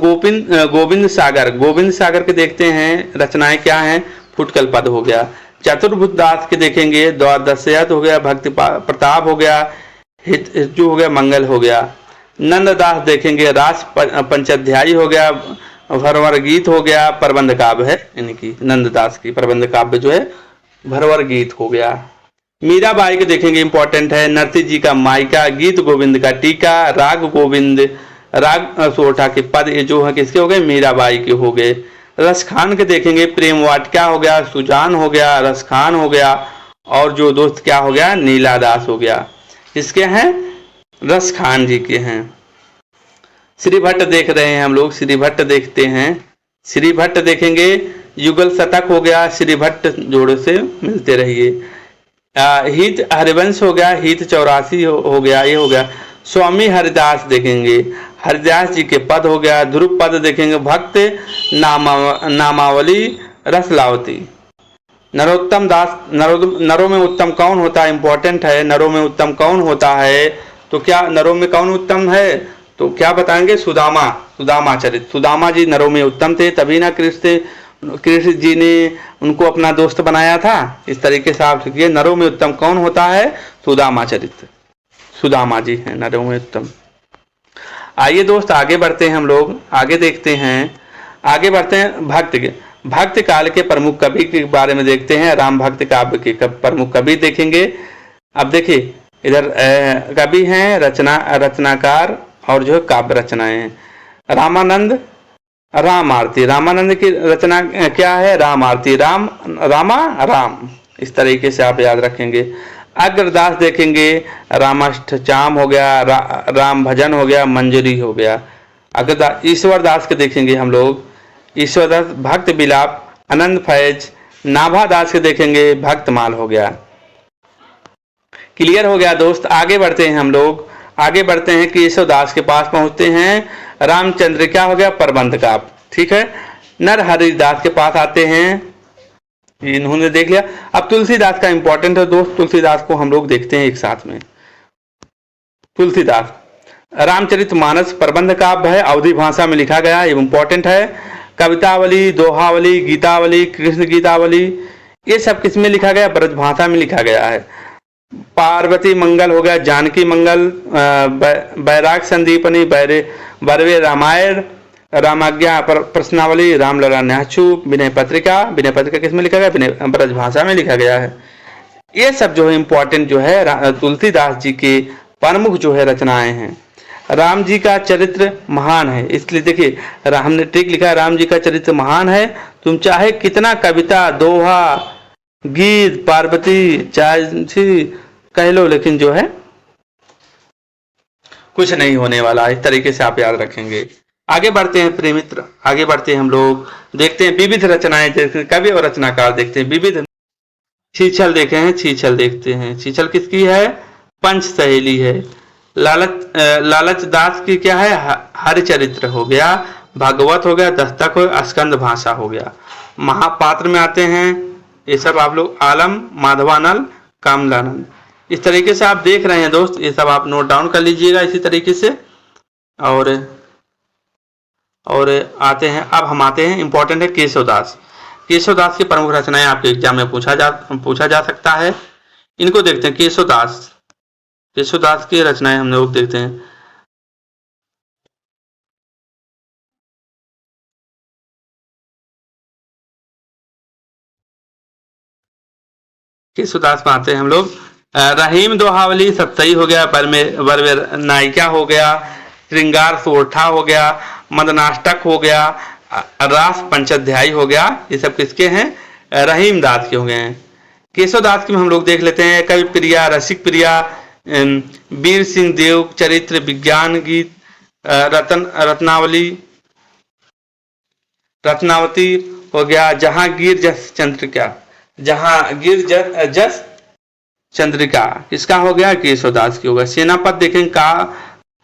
[SPEAKER 2] गोविंद सागर, गोविंद सागर के देखते हैं रचनाएं क्या हैं। फुटकल पद हो गया। चतुर्भुज दास के देखेंगे, द्वादशयत हो गया, भक्ति प्रताप हो गया, हितजु हो गया, मंगल हो गया। नंददास देखेंगे, रास पंचाध्यायी हो गया, भरवर गीत हो गया, प्रबंध काव्य है इनकी, नंददास की प्रबंध काव्य जो है भरवर गीत हो गया। मीराबाई के देखेंगे, इंपॉर्टेंट है, नरसिंह जी का माइका, गीत गोविंद का टीका, राग गोविंद, राग सोठा के पद, ये जो है किसके हो गए, मीराबाई के हो गए। रसखान के देखेंगे, प्रेम वाटिका हो गया, सुजान हो गया, रसखान हो गया, और जो दोस्त क्या हो गया, नीला दास हो गया। किसके हैं, रसखान जी के हैं। श्री भट्ट देख रहे हैं हम लोग, श्री भट्ट देखते हैं। श्री भट्ट देखेंगे, युगल शतक हो गया, श्री भट्ट जोड़े से मिलते रहिए। हित हरिवंश हो गया, हित 84 हो गया, ये हो गया। स्वामी हरिदास देखेंगे, हरिदास जी के पद हो गया। ध्रुव पद देखेंगे, भक्त नामावली, रसलावती। नरोत्तम दास, नरों में उत्तम कौन होता है, इंपॉर्टेंट है। नरों में उत्तम कौन होता है, तो क्या नरों में कौन उत्तम है, तो क्या बताएंगे, सुदामा, सुदामा चरित। सुदामा जी नरों में उत्तम थे, तभी ना कृष्ण जी ने उनको अपना दोस्त बनाया था। इस तरीके से आप लिखिए, नरों में उत्तम कौन होता है, सुदामा चरित, सुदामा जी हैं नरों में उत्तम। आइए दोस्त आगे बढ़ते हैं हम लोग, आगे देखते हैं, आगे बढ़ते हैं भक्त के, भक्त काल के प्रमुख कवि के बारे में देखते हैं। राम भक्त काव्य के प्रमुख कवि देखेंगे। अब देखिए इधर कवि हैं, रचनाकार और जो काव्य रचनाएं हैं। रामानंद, राम आरती, रामानंद की रचना क्या है, राम आरती, राम रामा राम, इस तरीके से आप याद रखेंगे। अग्रदास देखेंगे, रामाष्टचाम हो गया, राम भजन हो गया, मंजरी हो गया। अग्रदास, ईश्वर दास के देखेंगे हम लोग, ईश्वर दास भक्त बिलाप, आनंद फैज। नाभा दास के देखेंगे, भक्तमाल हो गया। क्लियर हो गया दोस्त। आगे बढ़ते हैं हम लोग, आगे बढ़ते हैं केशव दास के पास पहुंचते हैं। रामचंद्र क्या हो गया, प्रबंध काव्य। ठीक है, नरहरि दास के पास आते हैं, इन्होंने देख लिया। अब तुलसीदास का इंपॉर्टेंट है दोस्त, तुलसीदास को हम लोग देखते हैं एक साथ में। तुलसीदास, रामचरितमानस प्रबंध काव्य है, अवधी भाषा में लिखा गया, ये इंपॉर्टेंट है। कवितावली, दोहावली, गीतावली, कृष्ण गीतावली, ये सब किस में लिखा गया, ब्रज भाषा में लिखा गया है। पार्वती मंगल हो गया, जानकी मंगल, बैराग संदीपनी, बरवे रामायण, रामाज्ञा प्रश्नावली, रामलला न्याचू, विनय पत्रिका, विनय पत्रिका किस में लिखा गया, विनय ब्रज भाषा में लिखा गया है। ये सब जो है इंपॉर्टेंट जो है तुलसीदास जी के प्रमुख जो है रचनाएं हैं। राम जी का चरित्र महान है, इसलिए देखिए हमने ट्रिक लिखा है, राम जी का चरित्र महान है। तुम चाहे कितना कविता, दोहा, गीत, पार्वती चाहे कह लो, लेकिन जो है कुछ नहीं होने वाला। इस तरीके से आप याद रखेंगे। आगे बढ़ते हैं प्रिय मित्र, आगे बढ़ते हैं हम लोग, देखते हैं विविध रचनाएं, जैसे कवि और रचनाकार देखते हैं। विविध छीछल देखे हैं, छीछल देखते हैं। छीछल किसकी है? पंच सहेली है। लालच दास की क्या है? हरिचरित्र हो गया, भागवत हो गया, दस्तक हो गया, स्कंद भाषा हो गया। महापात्र में आते हैं ये सब आप लोग, आलम, माधवानल, कामलानंद। इस तरीके से आप देख रहे हैं दोस्त, ये सब आप नोट डाउन कर लीजिएगा इसी तरीके से। और आते हैं, अब हम आते हैं, इंपॉर्टेंट है केशवदास। केशवदास की प्रमुख रचनाएं आपके एग्जाम में पूछा जा सकता है। इनको देखते हैं। केशवदास की रचनाएं हम लोग देखते हैं। केशवदास में आते हैं हम लोग। रहीम दोहावली सप्तई हो गया, बरवेर नायिका हो गया, श्रृंगार सोरठा हो गया, मदनाष्टक हो गया, रास पंचाध्यायी हो गया। ये सब किसके हैं? रहीम दास के हो गए हैं। केशवदास की हम लोग देख लेते हैं। कवि प्रिया, रसिक प्रिया, वीर सिंह देव चरित्र, विज्ञान गीत, रत्नावती हो गया, जहांगीर जस चंद्रिका, जहांगीर जस चंद्रिका किसका हो गया? केशवदास की होगा। सेनापत देखेंगे,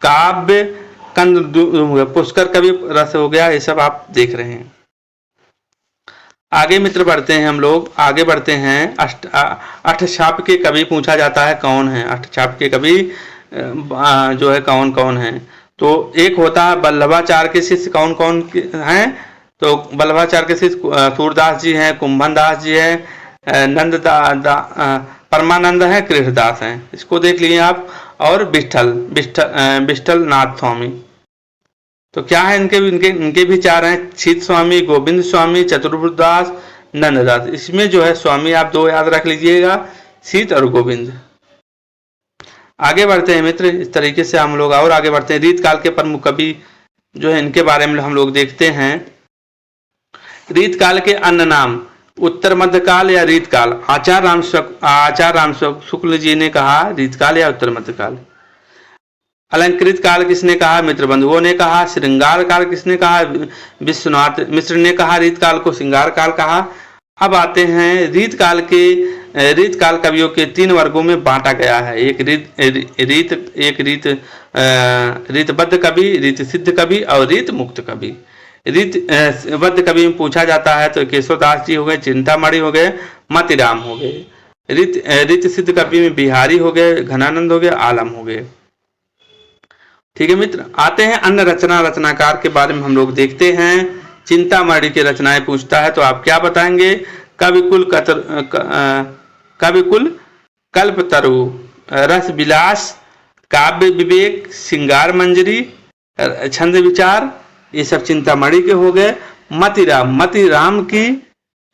[SPEAKER 2] काव्य कंद हो गया, पुष्कर कवि रस हो गया। ये सब आप देख रहे हैं। आगे मित्र बढ़ते हैं हम लोग, आगे बढ़ते हैं। अष्टछाप के कवि पूछा जाता है, कौन है अष्टछाप के कवि जो है, कौन कौन है? तो एक होता है वल्लभाचार्य के शिष्य, कौन कौन हैं? तो वल्लभाचार्य के शिष्य सूरदास जी हैं, कुंभन दास जी हैं, परमानंद है, कृष्णदास हैं। इसको देख लिए आप। और विठल नाथ स्वामी। तो क्या है इनके भी चार हैं, छित स्वामी, गोविंद स्वामी, चतुर्भुजदास, नंददास। इसमें जो है स्वामी आप दो याद रख लीजिएगा, छित और गोविंद। आगे बढ़ते हैं मित्र, इस तरीके से हम लोग और आगे बढ़ते हैं। रीत काल के प्रमुख कवि जो है, इनके बारे में हम लोग देखते हैं। रीत काल के अन्य नाम, उत्तर मध्य काल या रीत काल। आचार्य राम शुक्ल जी ने कहा रीत काल या उत्तर मध्य काल। अलंकृत काल किसने कहा? मित्र बंधुओं ने कहा। श्रृंगार काल किसने कहा? विश्वनाथ मिश्र ने कहा रीत काल को श्रृंगार काल कहा। अब आते हैं रीत काल कवियों के तीन वर्गों में बांटा गया है। एक रीतबद्ध कवि, रीत सिद्ध कवि और रीत मुक्त कवि। रीतबद्ध कवि में पूछा जाता है तो केशवदास जी हो गए, चिंतामणि हो गए, मतिराम हो गए। रीत सिद्ध कवि में बिहारी हो गए, घनानंद हो गए, आलम हो गए। ठीक है मित्र, आते हैं अन्य रचनाकार के बारे में हम लोग देखते हैं। चिंतामणि की रचनाएं पूछता है तो आप क्या बताएंगे? कविकुल कल्पतरु, रस विलास, काव्य विवेक, श्रृंगार मंजरी, छंद विचार, ये सब चिंतामणि के हो गए। मतिराम की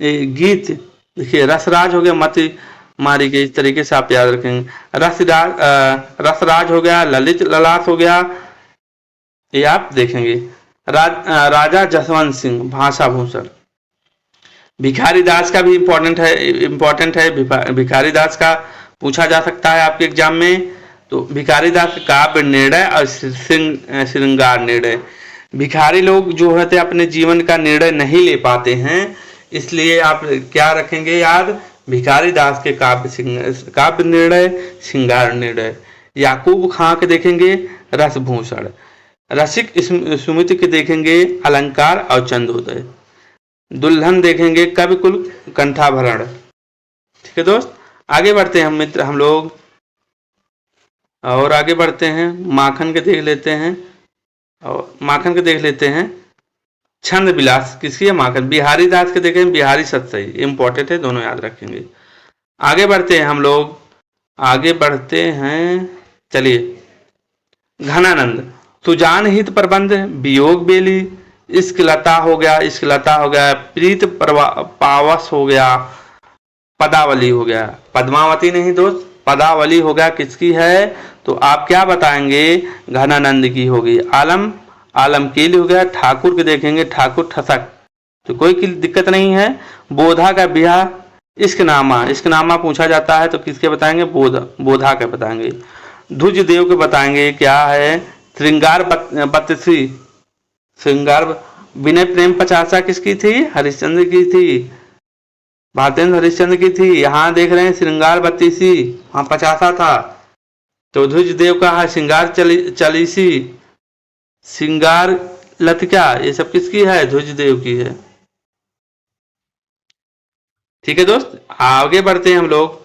[SPEAKER 2] गीत देखिए, रसराज हो गया, मतिमारी के, इस तरीके से आप याद रखेंगे। रसराज हो गया, ललित ललास हो गया, ये आप देखेंगे। राजा जसवंत सिंह, भाषा भूषण। भिखारी दास का भी इम्पोर्टेंट है। भिखारी दास का पूछा जा सकता है आपके एग्जाम में। तो भिखारी दास काव्य निर्णय और श्रृंगार निर्णय। भिखारी लोग जो होते अपने जीवन का निर्णय नहीं ले पाते हैं, इसलिए आप क्या रखेंगे याद? भिखारी दास के काव्य निर्णय, श्रृंगार निर्णय। याकूब खां के देखेंगे रसभूषण। रसिक सुमित के देखेंगे अलंकार और चंदोदय। दुल्हन देखेंगे कविकुल कंठाभरण। ठीक है दोस्त, आगे बढ़ते हैं हम लोग और आगे बढ़ते हैं। माखन के देख लेते हैं। छंद विलास किसकी है? माखन। बिहारी दास के देखें, बिहारी सत्सई, इंपॉर्टेंट है, दोनों याद रखेंगे। आगे बढ़ते हैं हम लोग, चलिए। घनानंद, सुजान हित प्रबंध, वियोग बेली, इश्क लता हो गया, प्रीत पावस हो गया, पदावली हो गया। पद्मावती नहीं दोस्त, पदावली हो गया, किसकी है? तो आप क्या बताएंगे? घनानंद की होगी। आलम कील हो गया। ठाकुर के देखेंगे ठाकुर ठसक, तो कोई की दिक्कत नहीं है। बोधा का ब्याह, इश्कनामा पूछा जाता है तो किसके बताएंगे? बोधा के बताएंगे। ध्वज देव के बताएंगे क्या है। श्रृंगार बत्तीसी, श्रृंगार विनय प्रेम पचासा किसकी थी? हरिश्चंद्र की थी, भारतेंद्र हरिश्चंद्र की थी। यहाँ देख रहे हैं श्रृंगार बत्तीसी, वहां पचासा था। तो ध्वज देव का है श्रृंगार चालीसी, श्रृंगार लतिका, ये सब किसकी है? ध्वज देव की है। ठीक है दोस्त, आगे बढ़ते हैं हम लोग।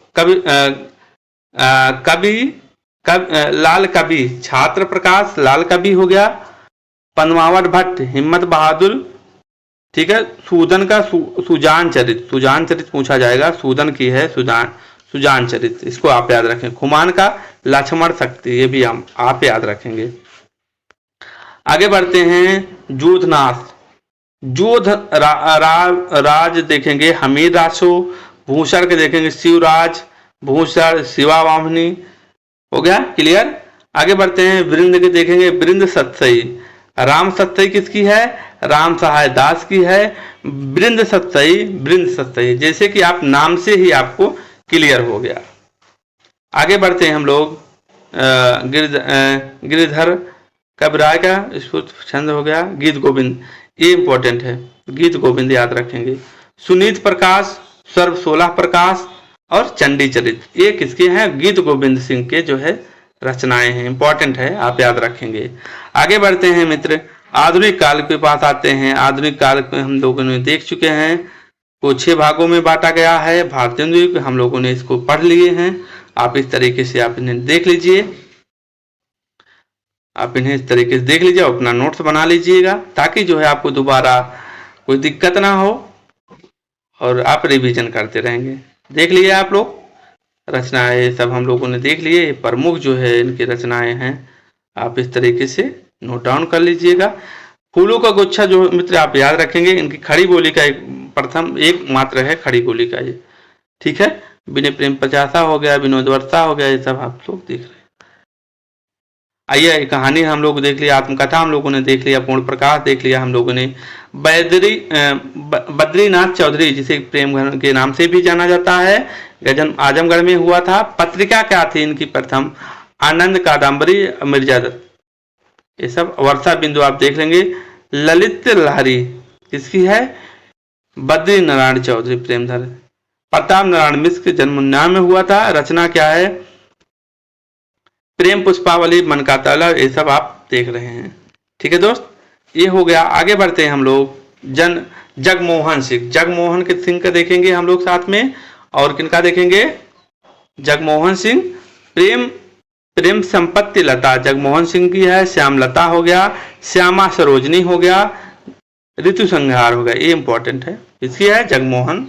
[SPEAKER 2] लाल कवि छात्र प्रकाश, लाल कवि हो गया। पद्मावत भट्ट हिम्मत बहादुर। ठीक है, सूदन का सुजान चरित, सुजान चरित पूछा जाएगा, सूदन की है सुजान चरित, इसको आप याद रखें। खुमान का लक्ष्मण शक्ति, ये भी आप याद रखेंगे। आगे बढ़ते हैं जोधनाथ, राज देखेंगे हमीर रासो, भूषण के देखेंगे शिवराज, भूषण शिवा वामनी, हो गया क्लियर। आगे बढ़ते हैं वृंद के देखेंगे वृंद सत्सई, राम सत्सई किसकी है? राम सहाय दास की है। वृंद सत्सई, जैसे कि आप नाम से ही आपको क्लियर हो गया। आगे बढ़ते हैं हम लोग गिरिधर कबराय का छंद हो गया गीत गोविंद, ये इंपॉर्टेंट है, गीत गोविंद याद रखेंगे। सुनीत प्रकाश, सर्व 16 प्रकाश और चंडी चरित, ये किसके हैं? गीत गोविंद सिंह के जो है रचनाएं हैं, इंपॉर्टेंट है, आप याद रखेंगे। आगे बढ़ते हैं मित्र, आधुनिक काल के पास आते हैं। आधुनिक काल में हम लोगों ने देख चुके हैं, को 6 भागों में बांटा गया है। भारतेंदु हम लोगों ने इसको पढ़ लिए हैं। आप इस तरीके से आप इन्हें देख लीजिए, आप इन्हें इस तरीके से देख लीजिए, अपना नोट्स बना लीजिएगा, ताकि जो है आपको दोबारा कोई दिक्कत ना हो और आप रिवीजन करते रहेंगे। देख लिए आप लोग रचनाएं, सब हम लोगों ने देख लिए। प्रमुख जो है इनकी रचनाएं हैं, आप इस तरीके से नोट डाउन कर लीजिएगा। फूलों का गुच्छा जो मित्र आप याद रखेंगे, इनकी खड़ी बोली का प्रथम एक मात्र है खड़ी बोली का ये। ठीक है, विनय प्रेम पचासा हो गया, विनोद वर्षा हो गया, ये सब आप लोग देख रहे हैं। आइए कहानी हम लोग देख लिया, आत्मकथा हम लोगों ने देख लिया, पूर्ण प्रकाश देख लिया हम लोगों ने। बद्रीनाथ चौधरी, जिसे प्रेम के नाम से भी जाना जाता है, जन्म आजमगढ़ में हुआ था। पत्रिका क्या थी इनकी? प्रथम आनंद कादम्बरी मिर्जा दत्त, ये सब। वर्षा बिंदु आप देख लेंगे। ललित लहरी किसकी है? बद्री नारायण चौधरी प्रेमधर। प्रताप नारायण मिश्र के जन्म 19 में हुआ था। रचना क्या है? प्रेम पुष्पावली, मन का ताला, ये सब आप देख रहे हैं। ठीक है दोस्त, ये हो गया। आगे बढ़ते हैं हम लोग जगमोहन सिंह, जगमोहन के सिंह का देखेंगे हम लोग साथ में, और किनका देखेंगे? जगमोहन सिंह। प्रेम संपत्ति लता जगमोहन सिंह की है। श्यामलता हो गया, श्यामा सरोजनी हो गया, ऋतु संहार हो गया, ये इंपॉर्टेंट है, इसकी है जगमोहन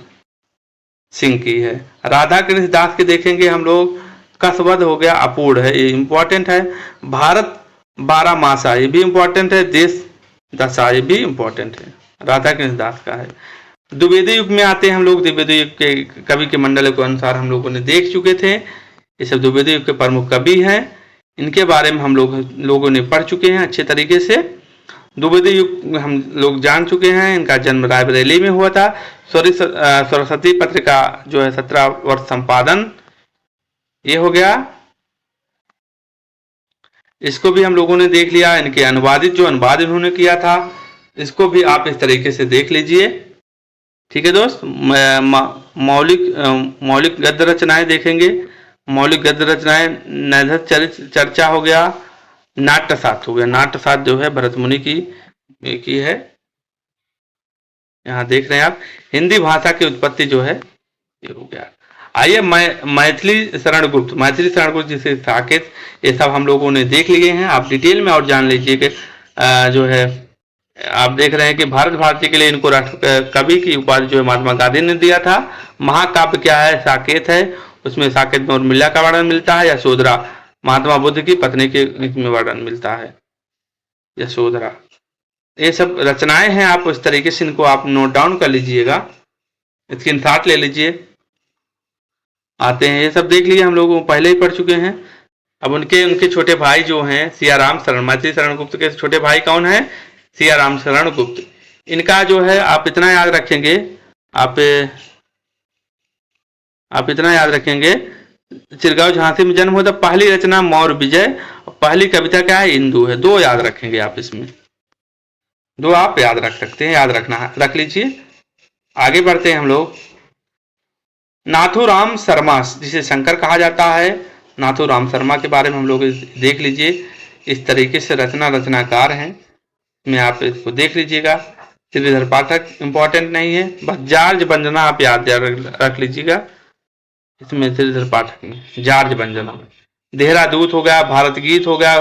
[SPEAKER 2] सिंह की है। राधा कृष्ण दास के देखेंगे हम लोग, कसवद हो गया, अपूर्ण है, ये इंपॉर्टेंट है। भारत 12 मासा, ये भी इंपॉर्टेंट है। देश दशा, ये भी इंपॉर्टेंट है, राधा कृष्ण दास का है। द्विवेदी युग में आते हैं हम लोग, द्विवेदी युग के कवि के मंडल के अनुसार हम लोगों ने देख चुके थे, ये सब द्विवेदी युग के प्रमुख कवि हैं, इनके बारे में हम लोगों ने पढ़ चुके हैं अच्छे तरीके से। द्विवेदी युग हम लोग जान चुके हैं, इनका जन्म रायबरेली में हुआ था। सरस्वती पत्रिका जो है 17 वर्ष संपादन, ये हो गया, इसको भी हम लोगों ने देख लिया। इनके अनुवादित जो अनुवाद इन्होंने किया था, इसको भी आप इस तरीके से देख लीजिए। ठीक है दोस्त, मौलिक गद्य रचनाएं देखेंगे। मौलिक गद्य रचनाएं नैधत चर्चा हो गया, नाट्यसात हो गया। नाट्यसात जो है भरत मुनि की है, यहाँ देख रहे हैं आप। हिंदी भाषा की उत्पत्ति जो है ये हो गया। आइए मैथिली शरण गुप्त जिसे साकेत, ये सब हम लोगों ने देख लिए हैं, आप डिटेल में और जान लीजिए कि जो है आप देख रहे हैं कि भारत भारती के लिए इनको राष्ट्र कवि की उपाधि जो है महात्मा गांधी ने दिया था। महाकाव्य क्या है? साकेत है, उसमें साकेत में उर्मिला का वर्णन मिलता है। यशोधरा महात्मा बुद्ध की पत्नी के में वर्णन मिलता है, यशोधरा। ये सब रचनाएं हैं, आप उस तरीके से इनको आप नोट डाउन कर लीजिएगा, स्क्रीनशॉट ले लीजिए। आते हैं, ये सब देख लिए हम लोग पहले ही पढ़ चुके हैं। अब उनके छोटे भाई जो हैं सियाराम शरण, मैथिली शरण गुप्त के छोटे भाई कौन है? सियाराम शरण गुप्त। इनका जो है आप इतना याद रखेंगे, आप इतना याद रखेंगे, चिरगांव झांसी में जन्म हुआ था। पहली रचना मौर्य विजय, पहली कविता क्या है, इंदु है। 2 याद रखेंगे आप, इसमें 2 आप याद रख सकते हैं, याद रखना है, रख लीजिए। आगे बढ़ते हैं हम लोग। नाथूराम शर्मा, जिसे शंकर कहा जाता है, नाथूराम शर्मा के बारे में हम लोग देख लीजिए। इस तरीके से रचनाकार हैं, में आप इसको देख लीजिएगा। श्रीधर पाठक इंपॉर्टेंट नहीं है, बस जार्ज वंदना आप याद रख लीजिएगा। इसमें श्रीधर पाठक में जार्ज वंदना, देहरादूत हो गया, भारत गीत हो गया,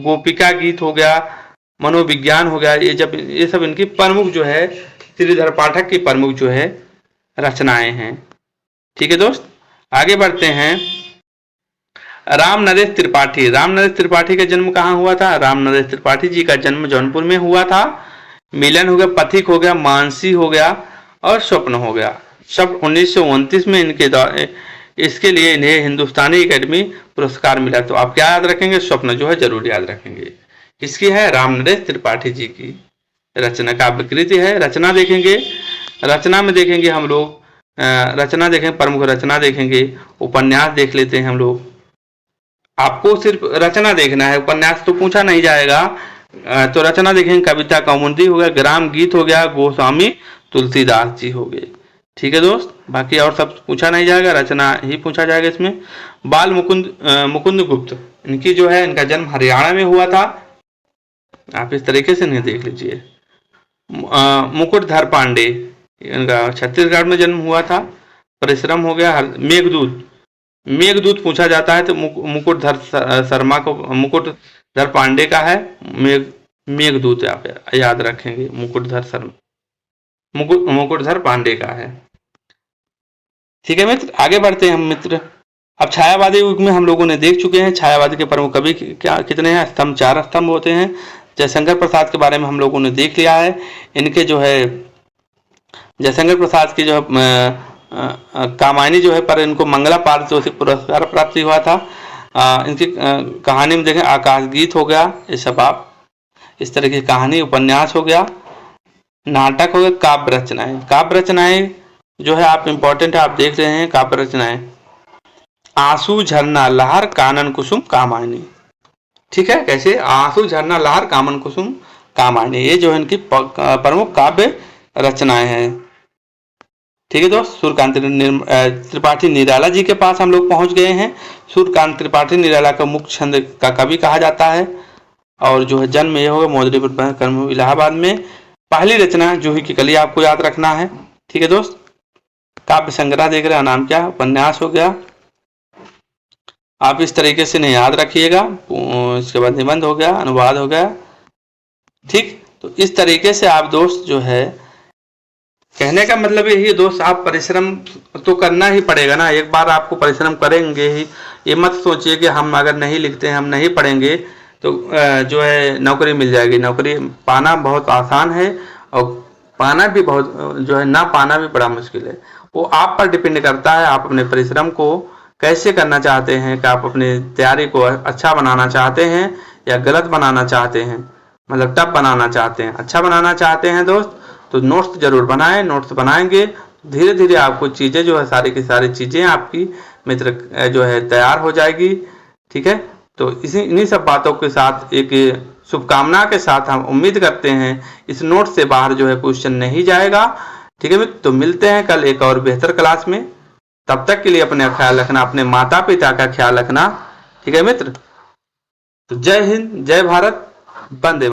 [SPEAKER 2] गोपिका गीत हो गया, मनोविज्ञान हो गया। ये सब इनकी प्रमुख जो है, श्रीधर पाठक की प्रमुख जो है रचनाएं हैं। ठीक है दोस्त, आगे बढ़ते हैं। राम नरेश त्रिपाठी, राम नरेश त्रिपाठी का जन्म कहाँ हुआ था? राम नरेश त्रिपाठी जी का जन्म जौनपुर में हुआ था। मिलन हो गया, पथिक हो गया, मानसी हो गया और स्वप्न हो गया। सब 1929 में इसके लिए इन्हें हिंदुस्तानी एकेडमी पुरस्कार मिला। तो आप क्या याद रखेंगे? स्वप्न जो है जरूर याद रखेंगे। किसकी है? राम नरेश त्रिपाठी जी की रचना, काव्य कृति है। रचना देखेंगे, रचना में देखेंगे हम लोग, रचना देखेंगे, प्रमुख रचना देखेंगे। उपन्यास देख लेते हैं हम लोग। आपको सिर्फ रचना देखना है, उपन्यास तो पूछा नहीं जाएगा। तो रचना देखेंगे, कविता कौमुदी हो गया, ग्राम गीत हो गया, गोस्वामी तुलसीदास जी हो गए। ठीक है दोस्त, बाकी और सब पूछा नहीं जाएगा, रचना ही पूछा जाएगा इसमें। बाल मुकुंद गुप्त, इनकी जो है, इनका जन्म हरियाणा में हुआ था। आप इस तरीके से नहीं देख लीजिए। मुकुटधर पांडे, इनका छत्तीसगढ़ में जन्म हुआ था। परिश्रम हो गया। मेघदूत पूछा जाता है तो मुकुटधर शर्मा को, मुकुटधर पांडे का है। मेघदूत आप याद रखेंगे, मुकुटधर पांडे का है। ठीक है मित्र, आगे बढ़ते हैं हम मित्र। अब छायावादी युग में हम लोगों ने देख चुके हैं। छायावादी के प्रमुख कवि क्या कितने हैं? स्तंभ, 4 स्तंभ होते हैं। जयशंकर प्रसाद के बारे में हम लोगों ने देख लिया है। इनके जो है, जयशंकर प्रसाद की जो कामायनी जो है, पर इनको मंगला पारितोषिक पुरस्कार प्राप्त हुआ था। इनकी कहानी में देखें, आकाश गीत हो गया, ये सब आप इस तरह की कहानी, उपन्यास हो गया, नाटक हो गया, काव्य रचनाएं। काव्य रचनाएं जो है आप इंपॉर्टेंट है, आप देख रहे हैं। काव्य रचनाएं, आंसू, झरना, लहर, कानन कुसुम, कामायनी। ठीक है, कैसे? आंसू, झरना, लहर, कानन कुसुम, कामायनी, ये जो है इनकी प्रमुख काव्य रचनाएं हैं। ठीक है दोस्त, सूर्यकांत त्रिपाठी निराला जी के पास हम लोग पहुंच गए हैं। सूर्यकांत त्रिपाठी निराला का मुख्य छंद का कवि कहा जाता है। और जो है जन्म ये होगा मौदरीपुर, कर्म, इलाहाबाद में। पहली रचना जूही की कली आपको याद रखना है। ठीक है दोस्त, काव्य संग्रह देख रहे हैं, नाम क्या? उपन्यास हो गया। आप इस तरीके से नहीं याद रखिएगा। इसके बाद निबंध हो गया, अनुवाद हो गया। ठीक, तो इस तरीके से आप दोस्त जो है, कहने का मतलब यही है दोस्त, आप परिश्रम तो करना ही पड़ेगा ना। एक बार आपको परिश्रम करेंगे ही। ये मत सोचिए कि हम अगर नहीं लिखते हैं, हम नहीं पढ़ेंगे तो जो है नौकरी मिल जाएगी। नौकरी पाना बहुत आसान है और पाना भी बहुत, जो है ना पाना भी बड़ा मुश्किल है। वो आप पर डिपेंड करता है, आप अपने परिश्रम को कैसे करना चाहते हैं, कि आप अपनी तैयारी को अच्छा बनाना चाहते हैं या गलत बनाना चाहते हैं, मतलब टफ बनाना चाहते हैं, अच्छा बनाना चाहते हैं दोस्त, तो नोट्स जरूर बनाएं। नोट्स बनाएंगे धीरे धीरे आपको चीज़ें जो है, सारी की सारी चीज़ें आपकी मित्र जो है तैयार हो जाएगी। ठीक है, तो इन्हीं सब बातों के साथ, एक शुभकामना के साथ हम उम्मीद करते हैं इस नोट से बाहर जो है क्वेश्चन नहीं जाएगा। ठीक है मित्र, तो मिलते हैं कल एक और बेहतर क्लास में। तब तक के लिए अपने ख्याल रखना, अपने माता पिता का ख्याल रखना। ठीक है मित्र, तो जय हिंद, जय भारत, वंदे।